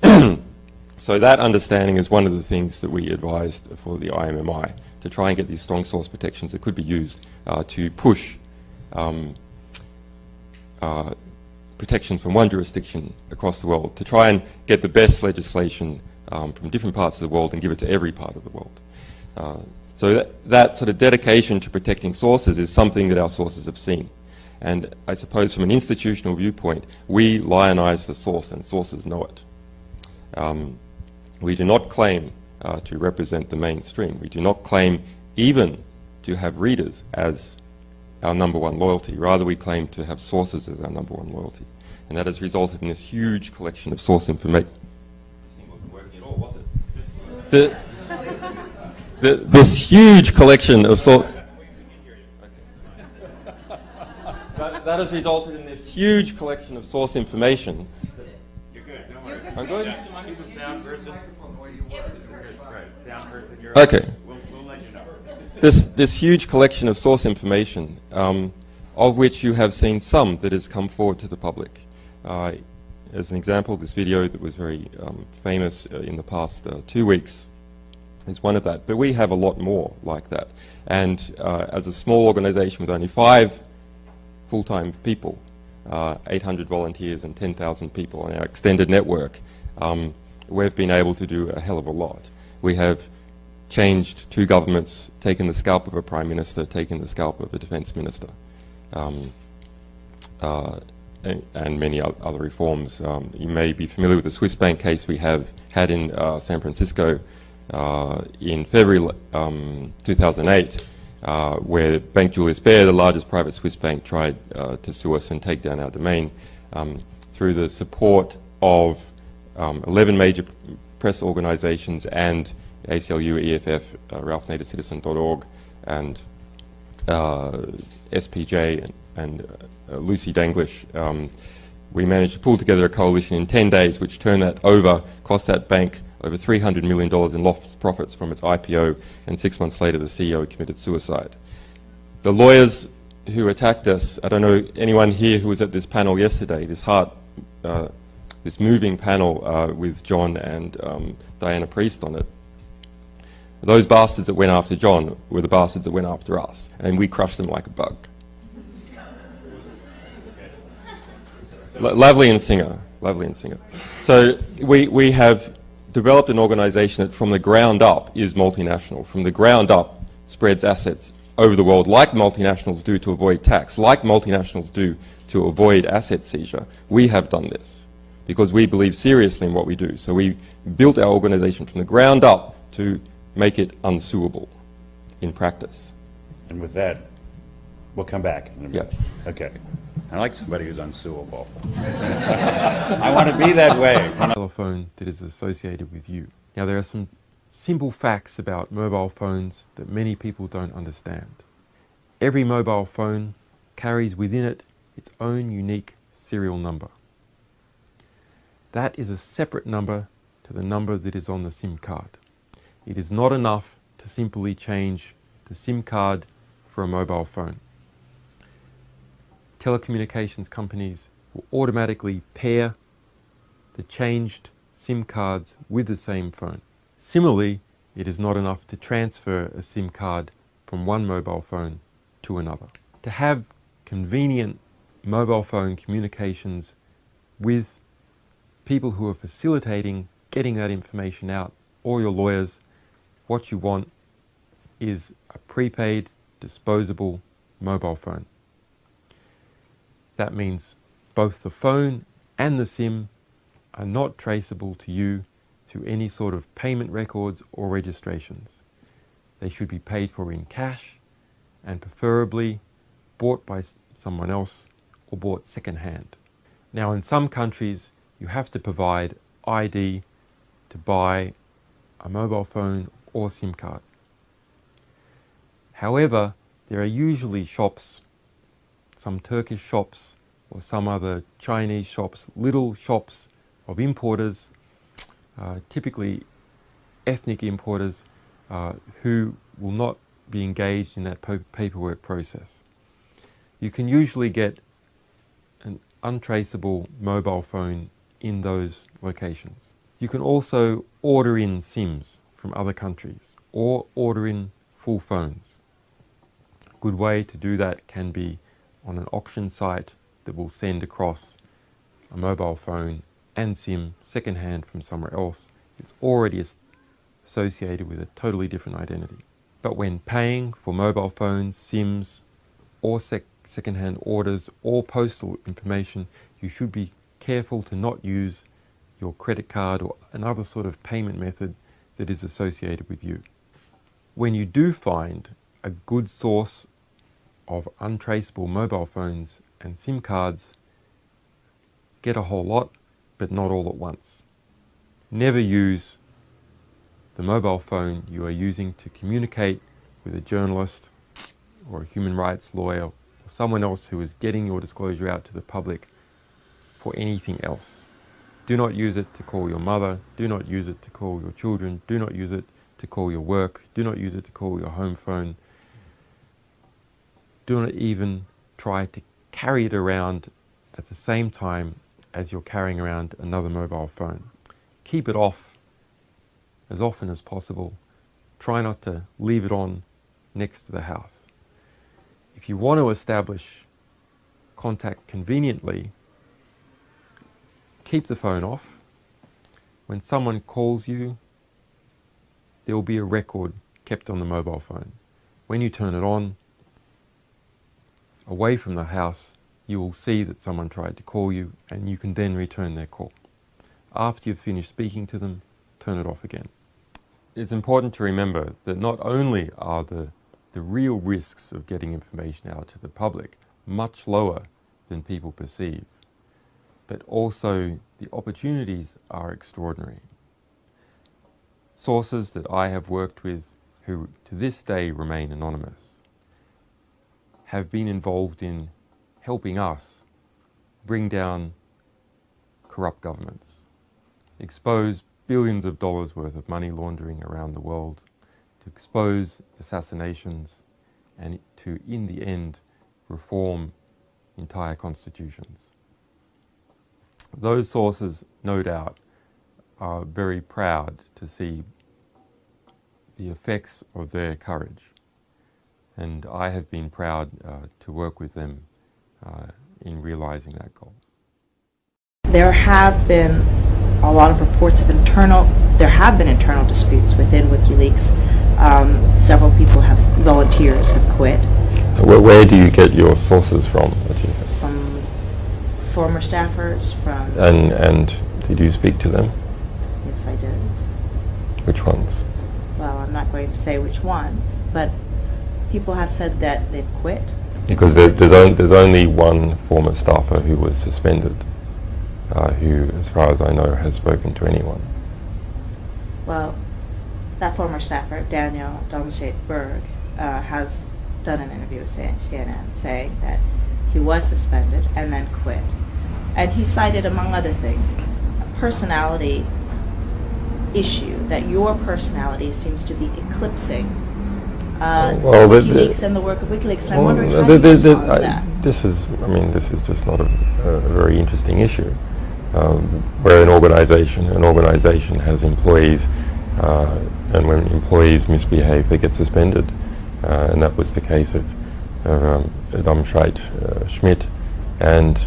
so that understanding is one of the things that we advised for the IMMI, to try and get these strong source protections that could be used to push protections from one jurisdiction across the world, to try and get the best legislation from different parts of the world and give it to every part of the world. So that sort of dedication to protecting sources is something that our sources have seen. And I suppose from an institutional viewpoint, we lionize the source, and sources know it. We do not claim to represent the mainstream. We do not claim even to have readers as our number one loyalty. Rather, we claim to have sources as our number one loyalty. And that has resulted in this huge collection of source information. This thing wasn't working at all, was it? This huge collection of source... That has resulted in this huge collection of source information I'm good? She's a sound person. Sound person. Okay. We'll let you know. This huge collection of source information, of which you have seen some that has come forward to the public. As an example, this video that was very famous in the past 2 weeks is one of that. But we have a lot more like that. And as a small organization with only 5 full-time people, 800 volunteers and 10,000 people on our extended network, we've been able to do a hell of a lot. We have changed 2 governments, taken the scalp of a prime minister, taken the scalp of a defense minister, and many other reforms. You may be familiar with the Swiss bank case we have had in San Francisco in February 2008, where Bank Julius Baer, the largest private Swiss bank, tried to sue us and take down our domain. Through the support of 11 major press organizations and ACLU, EFF, RalphNaderCitizen.org, and SPJ and Lucy Danglish, we managed to pull together a coalition in 10 days, which turned that over, cost that bank over $300 million in lost profits from its IPO, and 6 months later the CEO committed suicide. The lawyers who attacked us, I don't know anyone here who was at this panel yesterday, this moving panel with John and Diana Priest on it. Those bastards that went after John were the bastards that went after us, and we crushed them like a bug. Lavely and Singer. So we have developed an organization that from the ground up is multinational, from the ground up spreads assets over the world like multinationals do to avoid tax, like multinationals do to avoid asset seizure. We have done this because we believe seriously in what we do. So we built our organization from the ground up to make it unsuable in practice. And with that, we'll come back in a minute. Yeah. Okay. I like somebody who's unsuable. I want to be that way. Telephone that is associated with you. Now, there are some simple facts about mobile phones that many people don't understand. Every mobile phone carries within it its own unique serial number. That is a separate number to the number that is on the SIM card. It is not enough to simply change the SIM card for a mobile phone. Telecommunications companies will automatically pair the changed SIM cards with the same phone. Similarly, it is not enough to transfer a SIM card from one mobile phone to another. To have convenient mobile phone communications with people who are facilitating getting that information out, or your lawyers, what you want is a prepaid, disposable mobile phone. That means both the phone and the SIM are not traceable to you through any sort of payment records or registrations. They should be paid for in cash and preferably bought by someone else or bought second-hand. Now, in some countries, you have to provide ID to buy a mobile phone or SIM card. However, there are usually shops, some Turkish shops or some other Chinese shops, little shops of importers, typically ethnic importers, who will not be engaged in that paperwork process. You can usually get an untraceable mobile phone in those locations. You can also order in SIMs from other countries or order in full phones. A good way to do that can be on an auction site that will send across a mobile phone and SIM second-hand from somewhere else. It's already associated with a totally different identity. But when paying for mobile phones, SIMs, or second-hand orders or postal information, you should be careful to not use your credit card or another sort of payment method that is associated with you. When you do find a good source of untraceable mobile phones and SIM cards, get a whole lot, but not all at once. Never use the mobile phone you are using to communicate with a journalist or a human rights lawyer or someone else who is getting your disclosure out to the public for anything else. Do not use it to call your mother. Do not use it to call your children. Do not use it to call your work. Do not use it to call your home phone. Do not even try to carry it around at the same time as you're carrying around another mobile phone. Keep it off as often as possible. Try not to leave it on next to the house. If you want to establish contact conveniently, keep the phone off. When someone calls you, there will be a record kept on the mobile phone. When you turn it on, away from the house, you will see that someone tried to call you, and you can then return their call. After you've finished speaking to them, turn it off again. It's important to remember that not only are the real risks of getting information out to the public much lower than people perceive, but also the opportunities are extraordinary. Sources that I have worked with, who to this day remain anonymous, have been involved in helping us bring down corrupt governments, expose billions of dollars worth of money laundering around the world, to expose assassinations, and to, in the end, reform entire constitutions. Those sources, no doubt, are very proud to see the effects of their courage. And I have been proud to work with them in realizing that goal. There have been a lot of reports of internal disputes within WikiLeaks. Several people volunteers have quit. Where do you get your sources from? From former staffers, from... And did you speak to them? Yes, I did. Which ones? Well, I'm not going to say which ones, but people have said that they've quit. Because there's only one former staffer who was suspended, who, as far as I know, has spoken to anyone. Well, that former staffer, Daniel Domscheit-Berg, has done an interview with CNN saying that he was suspended and then quit. And he cited, among other things, a personality issue, that your personality seems to be eclipsing WikiLeaks and the work of WikiLeaks. And I'm wondering how you respond to that. This is just not a very interesting issue. We're an organization has employees, and when employees misbehave, they get suspended. And that was the case of Domscheit-Schmidt, and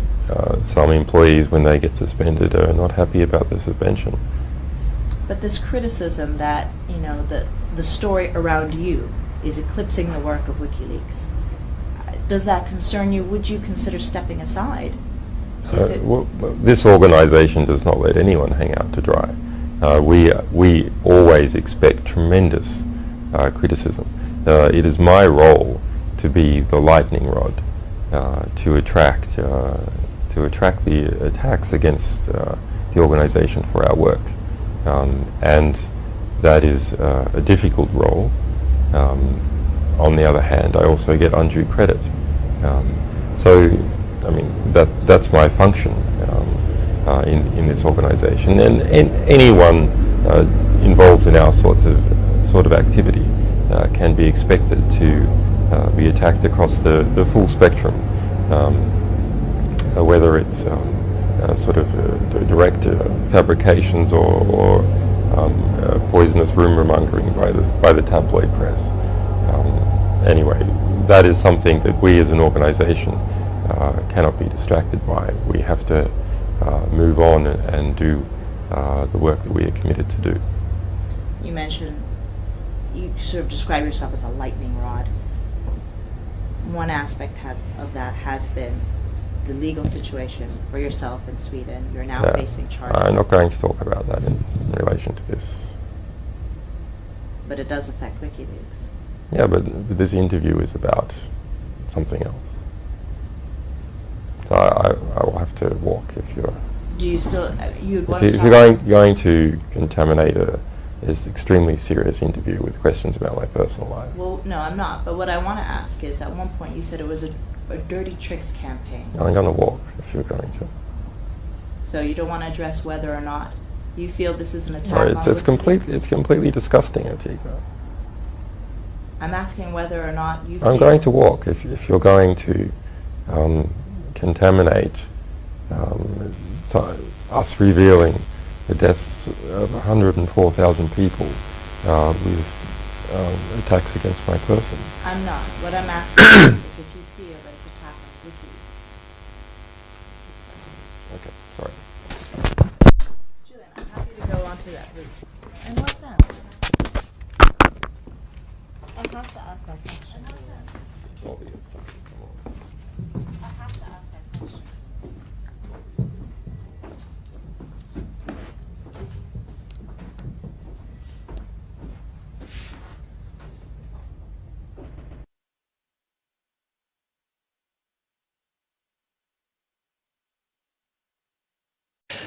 some employees, when they get suspended, are not happy about the suspension. But this criticism that, you know, the story around you is eclipsing the work of WikiLeaks, does that concern you? Would you consider stepping aside? This organization does not let anyone hang out to dry. We always expect tremendous criticism. It is my role to be the lightning rod, to attract the attacks against the organization for our work, and that is a difficult role. On the other hand, I also get undue credit. So, I mean, that's my function in this organization, and anyone involved in our sort of activity can be expected to be attacked across the full spectrum, whether it's sort of direct fabrications or poisonous rumor mongering by the tabloid press. Anyway, that is something that we as an organization cannot be distracted by. We have to move on and do the work that we are committed to do. You mentioned, you sort of describe yourself as a lightning rod. One aspect of that has been the legal situation for yourself in Sweden. You're now facing charges. I'm not going to talk about that in relation to this. But it does affect WikiLeaks. Yeah, but this interview is about something else. So I will have to walk if you're... Do you still... If you're going to contaminate this extremely serious interview with questions about my personal life. Well, no, I'm not. But what I want to ask is, at one point you said it was a dirty tricks campaign. I'm going to walk if you're going to. So you don't want to address whether or not you feel this is an attack Right, on it's completely disgusting, Antigua. I'm asking whether or not you I'm going to walk if you're going to contaminate us revealing the deaths of 104,000 people with attacks against my person. I'm not. What I'm asking is if you feel that it's attack on WikiLeaks. Okay, sorry. Julian, I'm happy to go on to that route. In what sense? I have to ask that question. In what sense? Obvious. I have to ask that question.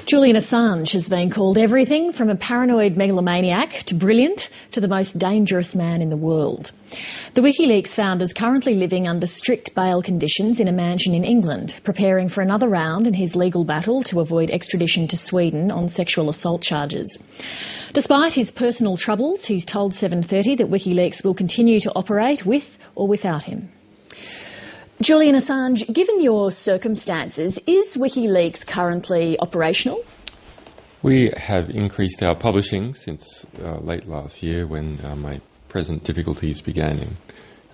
Julian Assange has been called everything from a paranoid megalomaniac to brilliant to the most dangerous man in the world. The WikiLeaks founder is currently living under strict bail conditions in a mansion in England, preparing for another round in his legal battle to avoid extradition to Sweden on sexual assault charges. Despite his personal troubles, he's told 7:30 that WikiLeaks will continue to operate with or without him. Julian Assange, given your circumstances, is WikiLeaks currently operational? We have increased our publishing since late last year when my present difficulties began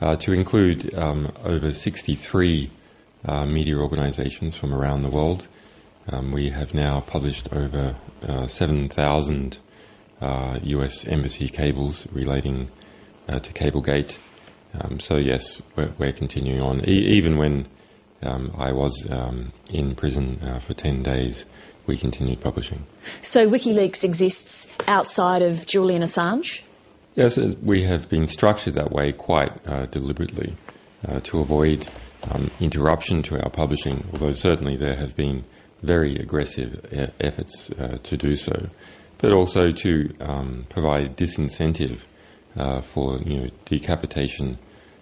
to include over 63 media organisations from around the world. We have now published over 7,000 US embassy cables relating to Cablegate. So yes, we're continuing on. Even when I was in prison for 10 days, we continued publishing. So WikiLeaks exists outside of Julian Assange? Yes, we have been structured that way quite deliberately to avoid interruption to our publishing, although certainly there have been very aggressive efforts to do so, but also to provide disincentive for decapitation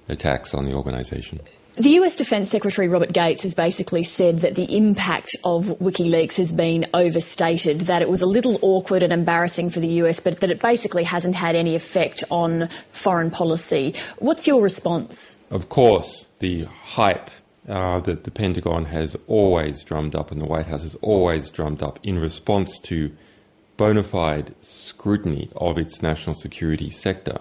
attacks on the organisation. The US Defence Secretary Robert Gates has basically said that the impact of WikiLeaks has been overstated, that it was a little awkward and embarrassing for the US, but that it basically hasn't had any effect on foreign policy. What's your response? Of course, the hype that the Pentagon has always drummed up and the White House has always drummed up in response to bona fide scrutiny of its national security sector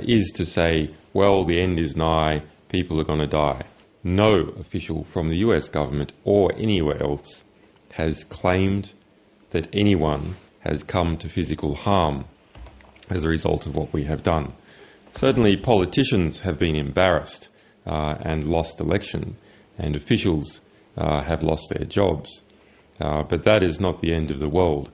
is to say, well, the end is nigh, people are going to die. No official from the US government or anywhere else has claimed that anyone has come to physical harm as a result of what we have done. Certainly politicians have been embarrassed and lost election, and officials have lost their jobs. But that is not the end of the world.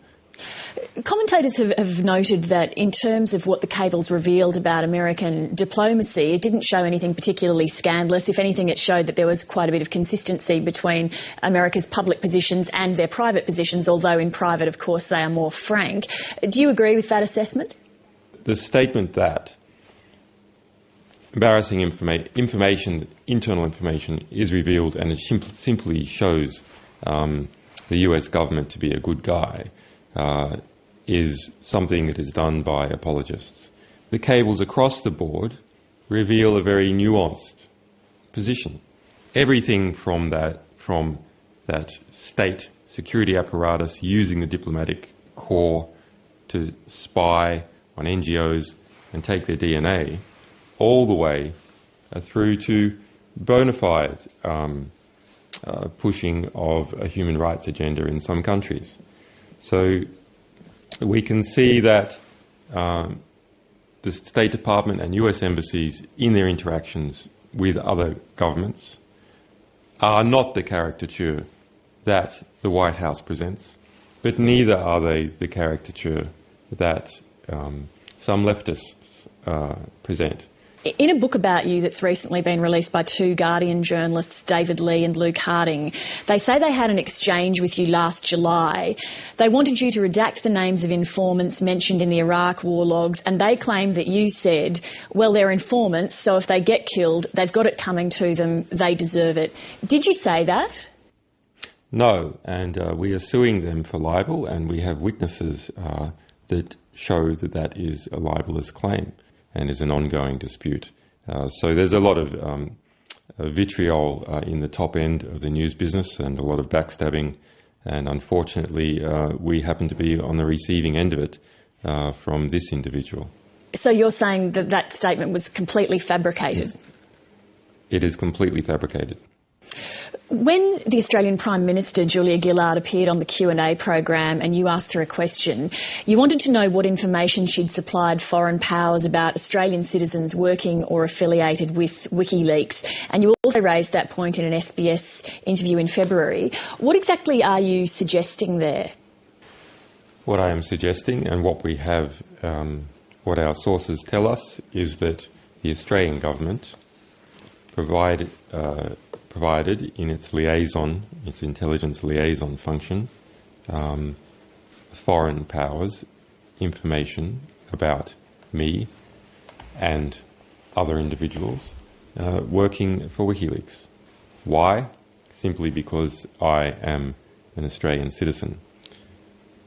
Commentators have noted that in terms of what the cables revealed about American diplomacy, it didn't show anything particularly scandalous. If anything, it showed that there was quite a bit of consistency between America's public positions and their private positions, although in private, of course, they are more frank. Do you agree with that assessment? The statement that embarrassing information, internal information, is revealed and it simply shows the US government to be a good guy is something that is done by apologists. The cables across the board reveal a very nuanced position. Everything from that state security apparatus using the diplomatic corps to spy on NGOs and take their DNA, all the way through to bona fide pushing of a human rights agenda in some countries. So we can see that the State Department and US embassies in their interactions with other governments are not the caricature that the White House presents, but neither are they the caricature that some leftists present. In a book about you that's recently been released by two Guardian journalists, David Lee and Luke Harding, they say they had an exchange with you last July. They wanted you to redact the names of informants mentioned in the Iraq war logs, and they claim that you said, well, they're informants, so if they get killed, they've got it coming to them, they deserve it. Did you say that? No, and we are suing them for libel, and we have witnesses that show that that is a libelous claim and is an ongoing dispute. So there's a lot of vitriol in the top end of the news business and a lot of backstabbing, and unfortunately we happen to be on the receiving end of it from this individual. So you're saying that that statement was completely fabricated? It is completely fabricated. When the Australian Prime Minister Julia Gillard appeared on the Q&A program and you asked her a question, you wanted to know what information she'd supplied foreign powers about Australian citizens working or affiliated with WikiLeaks, and you also raised that point in an SBS interview in February. What exactly are you suggesting there? What I am suggesting, and what we have, what our sources tell us, is that the Australian government provided in its liaison, its intelligence liaison function, foreign powers information about me and other individuals working for WikiLeaks. Why? Simply because I am an Australian citizen.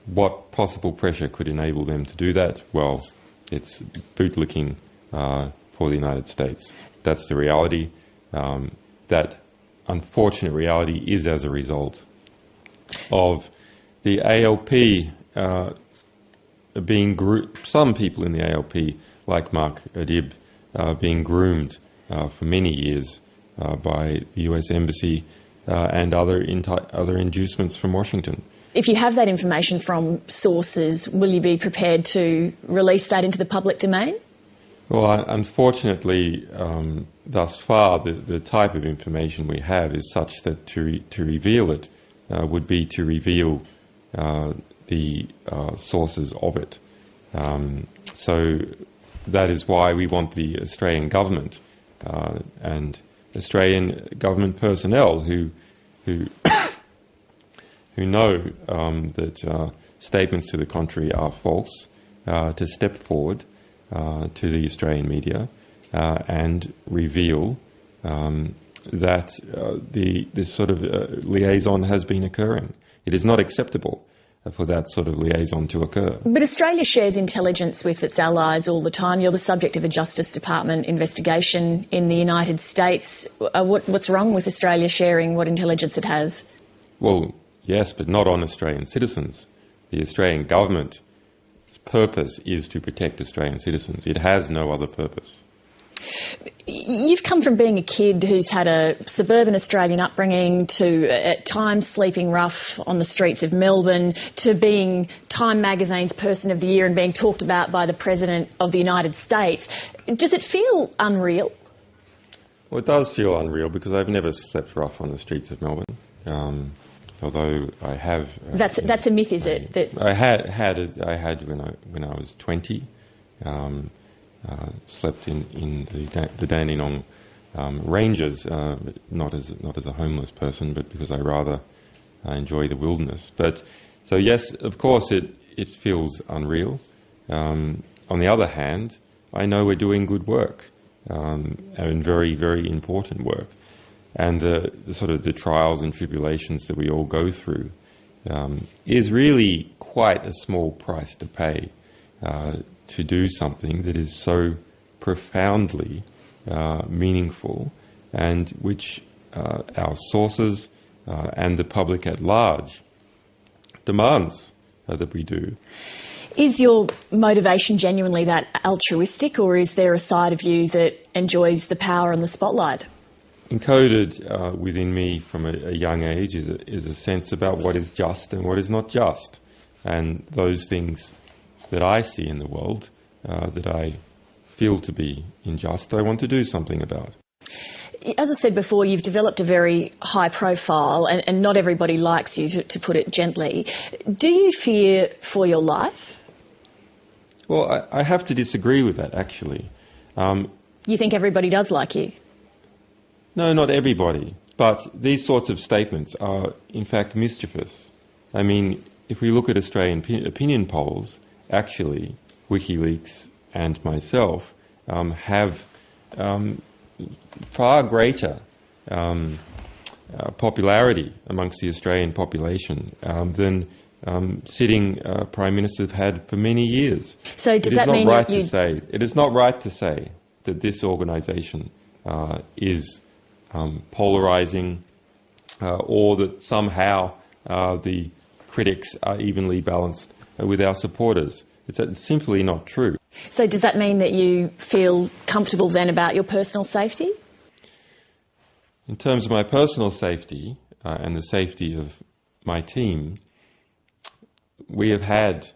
What possible pressure could enable them to do that? Well, it's bootlicking for the United States. That's the reality. That unfortunate reality is as a result of the ALP being some people in the ALP, like Mark Adib, being groomed for many years by the US Embassy and other inducements from Washington. If you have that information from sources, will you be prepared to release that into the public domain? Well, unfortunately, thus far, the type of information we have is such that to reveal it would be to reveal the sources of it. So that is why we want the Australian government and Australian government personnel who know that statements to the contrary are false to step forward to the Australian media and reveal that this sort of liaison has been occurring. It is not acceptable for that sort of liaison to occur. But Australia shares intelligence with its allies all the time. You're the subject of a Justice Department investigation in the United States. What's wrong with Australia sharing what intelligence it has? Well, yes, but not on Australian citizens. The Australian government's purpose is to protect Australian citizens. It has no other purpose. You've come from being a kid who's had a suburban Australian upbringing to, at times, sleeping rough on the streets of Melbourne, to being Time magazine's Person of the Year and being talked about by the President of the United States. Does it feel unreal? Well, it does feel unreal because I've never slept rough on the streets of Melbourne. Although I have. That's a myth, is it? That I had when I was 20. Slept in the Dandenong ranges, not as a homeless person, but because I rather enjoy the wilderness. But so yes, of course, it feels unreal. On the other hand, I know we're doing good work and very, very important work. And the sort of the trials and tribulations that we all go through is really quite a small price to pay to do something that is so profoundly meaningful and which our sources and the public at large demands that we do. Is your motivation genuinely that altruistic, or is there a side of you that enjoys the power and the spotlight? Encoded within me from a young age is a sense about what is just and what is not just. And those things that I see in the world that I feel to be unjust, I want to do something about. As I said before, you've developed a very high profile and not everybody likes you, to put it gently. Do you fear for your life? Well, I have to disagree with that, actually. You think everybody does like you? No, not everybody. But these sorts of statements are, in fact, mischievous. I mean, if we look at Australian opinion polls, actually, WikiLeaks and myself have far greater popularity amongst the Australian population than sitting Prime Minister have had for many years. So does that mean that it is not right to say that this organisation is polarising or that somehow the critics are evenly balanced with our supporters. It's simply not true. So does that mean that you feel comfortable then about your personal safety? In terms of my personal safety and the safety of my team, we have had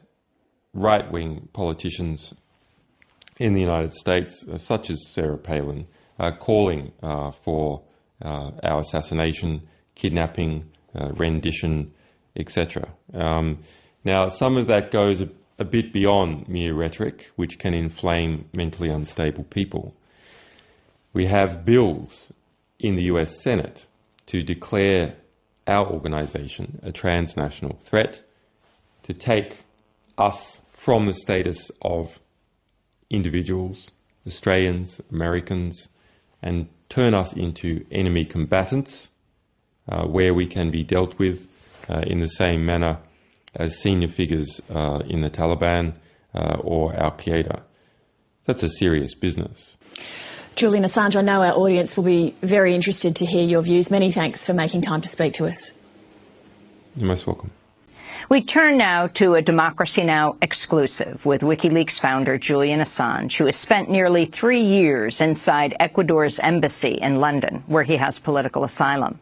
right-wing politicians in the United States, such as Sarah Palin, calling for our assassination, kidnapping, rendition, etc. Now, some of that goes a bit beyond mere rhetoric, which can inflame mentally unstable people. We have bills in the US Senate to declare our organisation a transnational threat, to take us from the status of individuals, Australians, Americans, and turn us into enemy combatants, where we can be dealt with in the same manner as senior figures in the Taliban or Al-Qaeda. That's a serious business. Julian Assange, I know our audience will be very interested to hear your views. Many thanks for making time to speak to us. You're most welcome. We turn now to a Democracy Now! Exclusive with WikiLeaks founder Julian Assange, who has spent nearly 3 years inside Ecuador's embassy in London, where he has political asylum.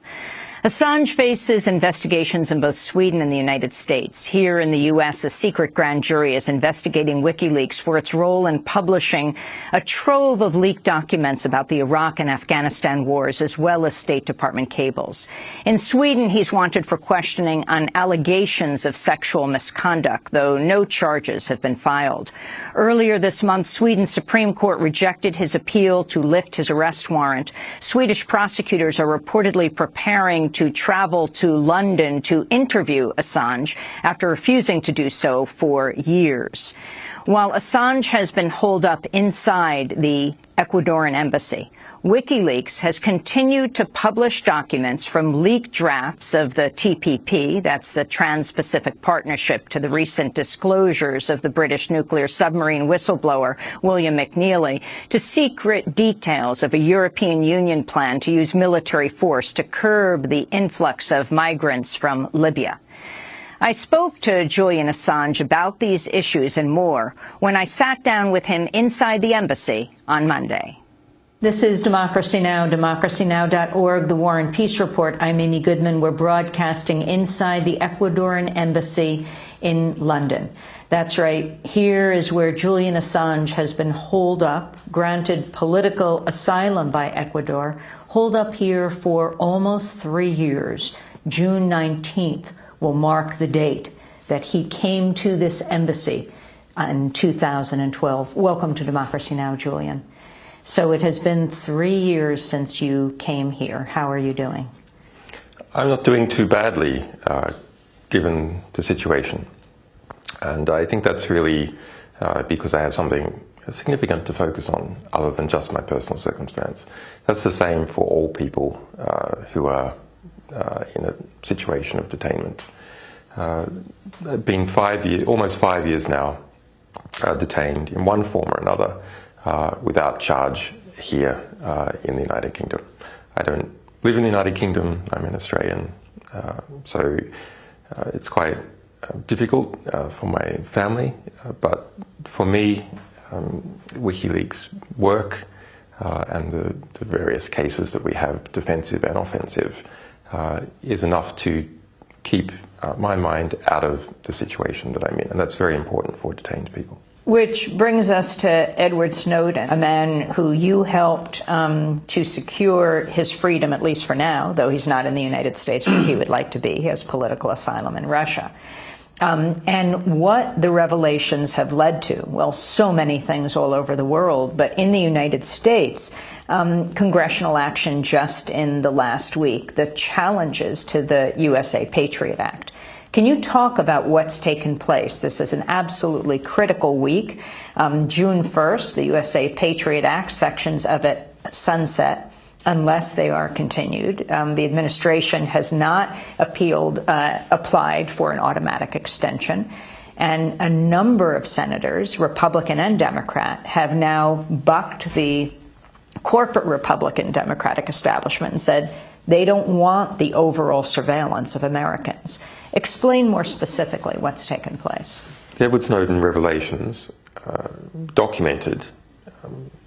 Assange faces investigations in both Sweden and the United States. Here in the U.S., a secret grand jury is investigating WikiLeaks for its role in publishing a trove of leaked documents about the Iraq and Afghanistan wars, as well as State Department cables. In Sweden, he's wanted for questioning on allegations of sexual misconduct, though no charges have been filed. Earlier this month, Sweden's Supreme Court rejected his appeal to lift his arrest warrant. Swedish prosecutors are reportedly preparing to travel to London to interview Assange after refusing to do so for years. While Assange has been holed up inside the Ecuadorian embassy, WikiLeaks has continued to publish documents from leaked drafts of the TPP, that's the Trans-Pacific Partnership, to the recent disclosures of the British nuclear submarine whistleblower William McNeely, to secret details of a European Union plan to use military force to curb the influx of migrants from Libya. I spoke to Julian Assange about these issues and more when I sat down with him inside the embassy on Monday. This is Democracy Now!, democracynow.org, The War and Peace Report. I'm Amy Goodman. We're broadcasting inside the Ecuadorian embassy in London. That's right. Here is where Julian Assange has been holed up, granted political asylum by Ecuador, holed up here for almost 3 years. June 19th will mark the date that he came to this embassy in 2012. Welcome to Democracy Now!, Julian. So it has been 3 years since you came here. How are you doing? I'm not doing too badly, given the situation. And I think that's really because I have something significant to focus on other than just my personal circumstance. That's the same for all people who are in a situation of detainment. Been almost 5 years now, detained in one form or another, without charge here in the United Kingdom. I don't live in the United Kingdom, I'm an Australian, so it's quite difficult for my family, but for me, WikiLeaks work and the various cases that we have, defensive and offensive, is enough to keep my mind out of the situation that I'm in, and that's very important for detained people. Which brings us to Edward Snowden, a man who you helped to secure his freedom, at least for now, though he's not in the United States where he would like to be. He has political asylum in Russia. And what the revelations have led to, well, so many things all over the world, but in the United States, congressional action just in the last week, the challenges to the USA Patriot Act. Can you talk about what's taken place? This is an absolutely critical week. June 1st, the USA Patriot Act, sections of it sunset. unless they are continued. The administration has not applied for an automatic extension. And a number of senators, Republican and Democrat, have now bucked the corporate Republican Democratic establishment and said they don't want the overall surveillance of Americans. Explain more specifically what's taken place. The Edward Snowden revelations documented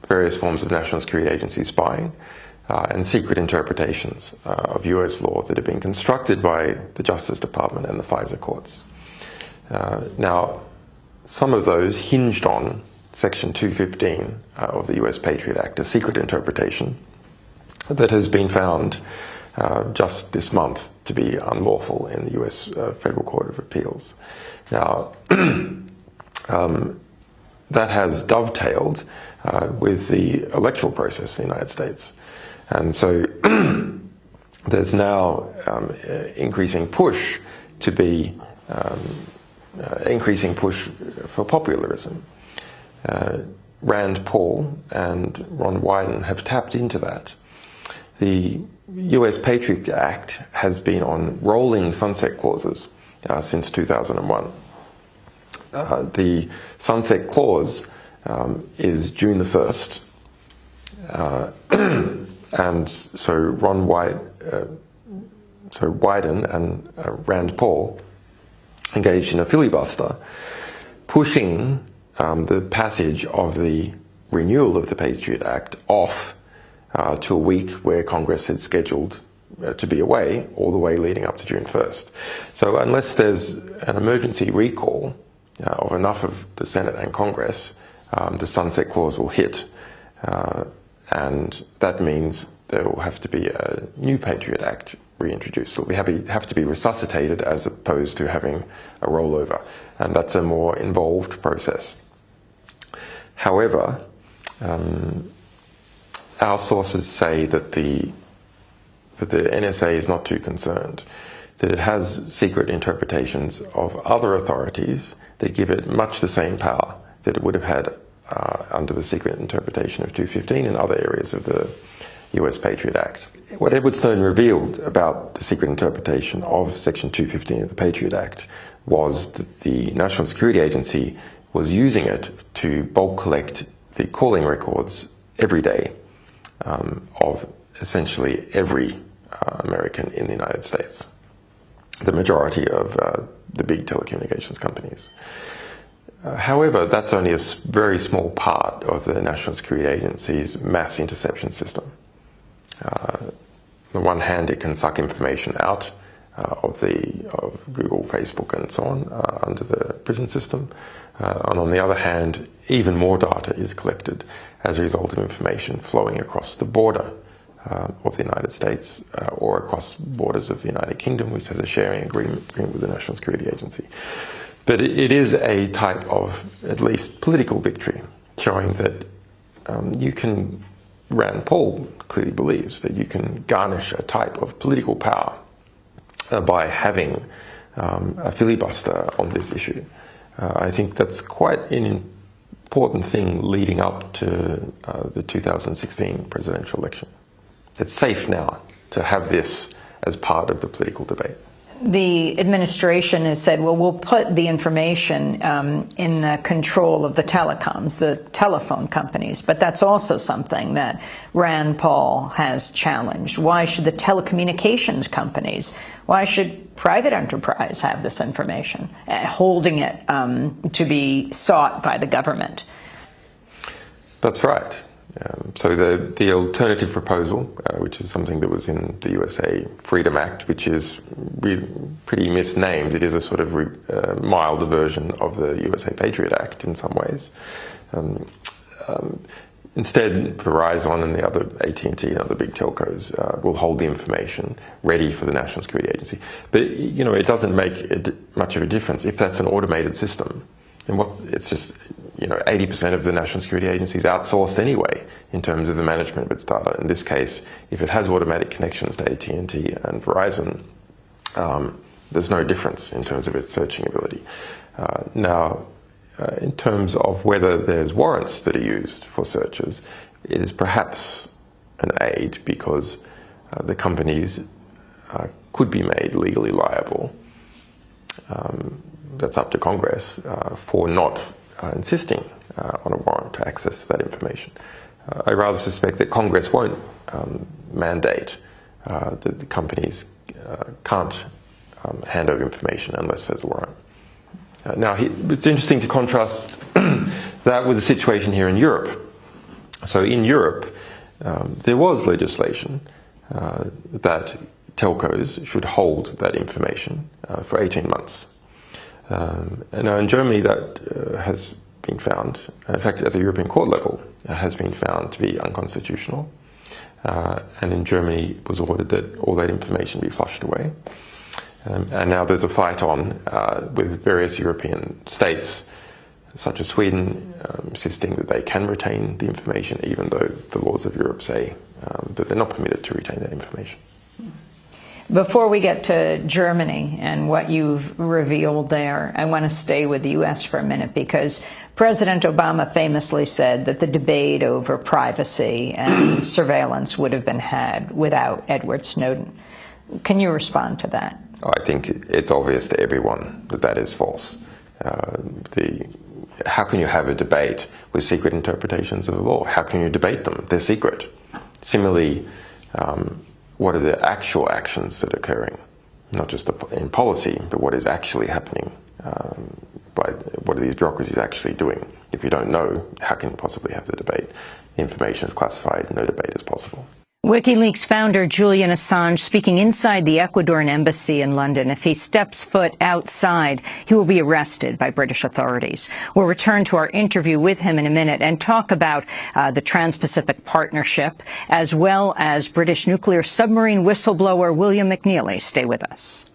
various forms of National Security Agency spying and secret interpretations of US law that have been constructed by the Justice Department and the FISA courts. Now, some of those hinged on Section 215 of the US Patriot Act, a secret interpretation that has been found just this month to be unlawful in the US Federal Court of Appeals. Now, that has dovetailed with the electoral process in the United States. And so there's now increasing push to be increasing push for popularism. Rand Paul and Ron Wyden have tapped into that. The US Patriot Act has been on rolling sunset clauses since 2001. The sunset clause is June the 1st. And so Wyden and Rand Paul engaged in a filibuster, pushing the passage of the renewal of the Patriot Act off to a week where Congress had scheduled to be away, all the way leading up to June 1st. So unless there's an emergency recall of enough of the Senate and Congress, the sunset clause will hit. And that means there will have to be a new Patriot Act reintroduced. It will have to be resuscitated as opposed to having a rollover. And that's a more involved process. However, our sources say that the NSA is not too concerned, that it has secret interpretations of other authorities that give it much the same power that it would have had under the secret interpretation of 215 and other areas of the US Patriot Act. What Edward Snowden revealed about the secret interpretation of Section 215 of the Patriot Act was that the National Security Agency was using it to bulk collect the calling records every day of essentially every American in the United States, the majority of the big telecommunications companies. However, that's only a very small part of the National Security Agency's mass interception system. On the one hand, it can suck information out of Google, Facebook, and so on under the prison system. And on the other hand, even more data is collected as a result of information flowing across the border of the United States or across borders of the United Kingdom, which has a sharing agreement with the National Security Agency. But it is a type of, at least, political victory, showing that Rand Paul clearly believes that you can garnish a type of political power by having a filibuster on this issue. I think that's quite an important thing leading up to the 2016 presidential election. It's safe now to have this as part of the political debate. The administration has said, well, we'll put the information in the control of the telecoms, the telephone companies, but that's also something that Rand Paul has challenged. Why should the telecommunications companies, why should private enterprise have this information, holding it to be sought by the government? That's right. So the alternative proposal, which is something that was in the USA Freedom Act, which is pretty misnamed. It is a sort of milder version of the USA Patriot Act in some ways. Instead, Verizon and the other AT&T and other big telcos will hold the information ready for the National Security Agency. But it doesn't make much of a difference if that's an automated system. And it's just 80% of the National Security Agency is outsourced anyway in terms of the management of its data. In this case, if it has automatic connections to AT&T and Verizon, there's no difference in terms of its searching ability. Now, in terms of whether there's warrants that are used for searches, it is perhaps an aid because the companies could be made legally liable. That's up to Congress for not insisting on a warrant to access that information. I rather suspect that Congress won't mandate that the companies can't hand over information unless there's a warrant. Now, it's interesting to contrast that with the situation here in Europe. So in Europe, there was legislation that telcos should hold that information for 18 months. And now in Germany, that has been found, in fact, at the European Court level, has been found to be unconstitutional. And in Germany, it was ordered that all that information be flushed away. And now there's a fight on with various European states, such as Sweden, insisting that they can retain the information, even though the laws of Europe say that they're not permitted to retain that information. Before we get to Germany and what you've revealed there, I want to stay with the U.S. for a minute, because President Obama famously said that the debate over privacy and surveillance would have been had without Edward Snowden. Can you respond to that? I think it's obvious to everyone that that is false. How can you have a debate with secret interpretations of the law? How can you debate them? They're secret. Similarly, what are the actual actions that are occurring? Not just in policy, but what is actually happening. What are these bureaucracies actually doing? If you don't know, how can you possibly have the debate? Information is classified, no debate is possible. WikiLeaks founder Julian Assange speaking inside the Ecuadorian embassy in London. If he steps foot outside, he will be arrested by British authorities. We'll return to our interview with him in a minute and talk about the Trans-Pacific Partnership, as well as British nuclear submarine whistleblower William McNeely. Stay with us.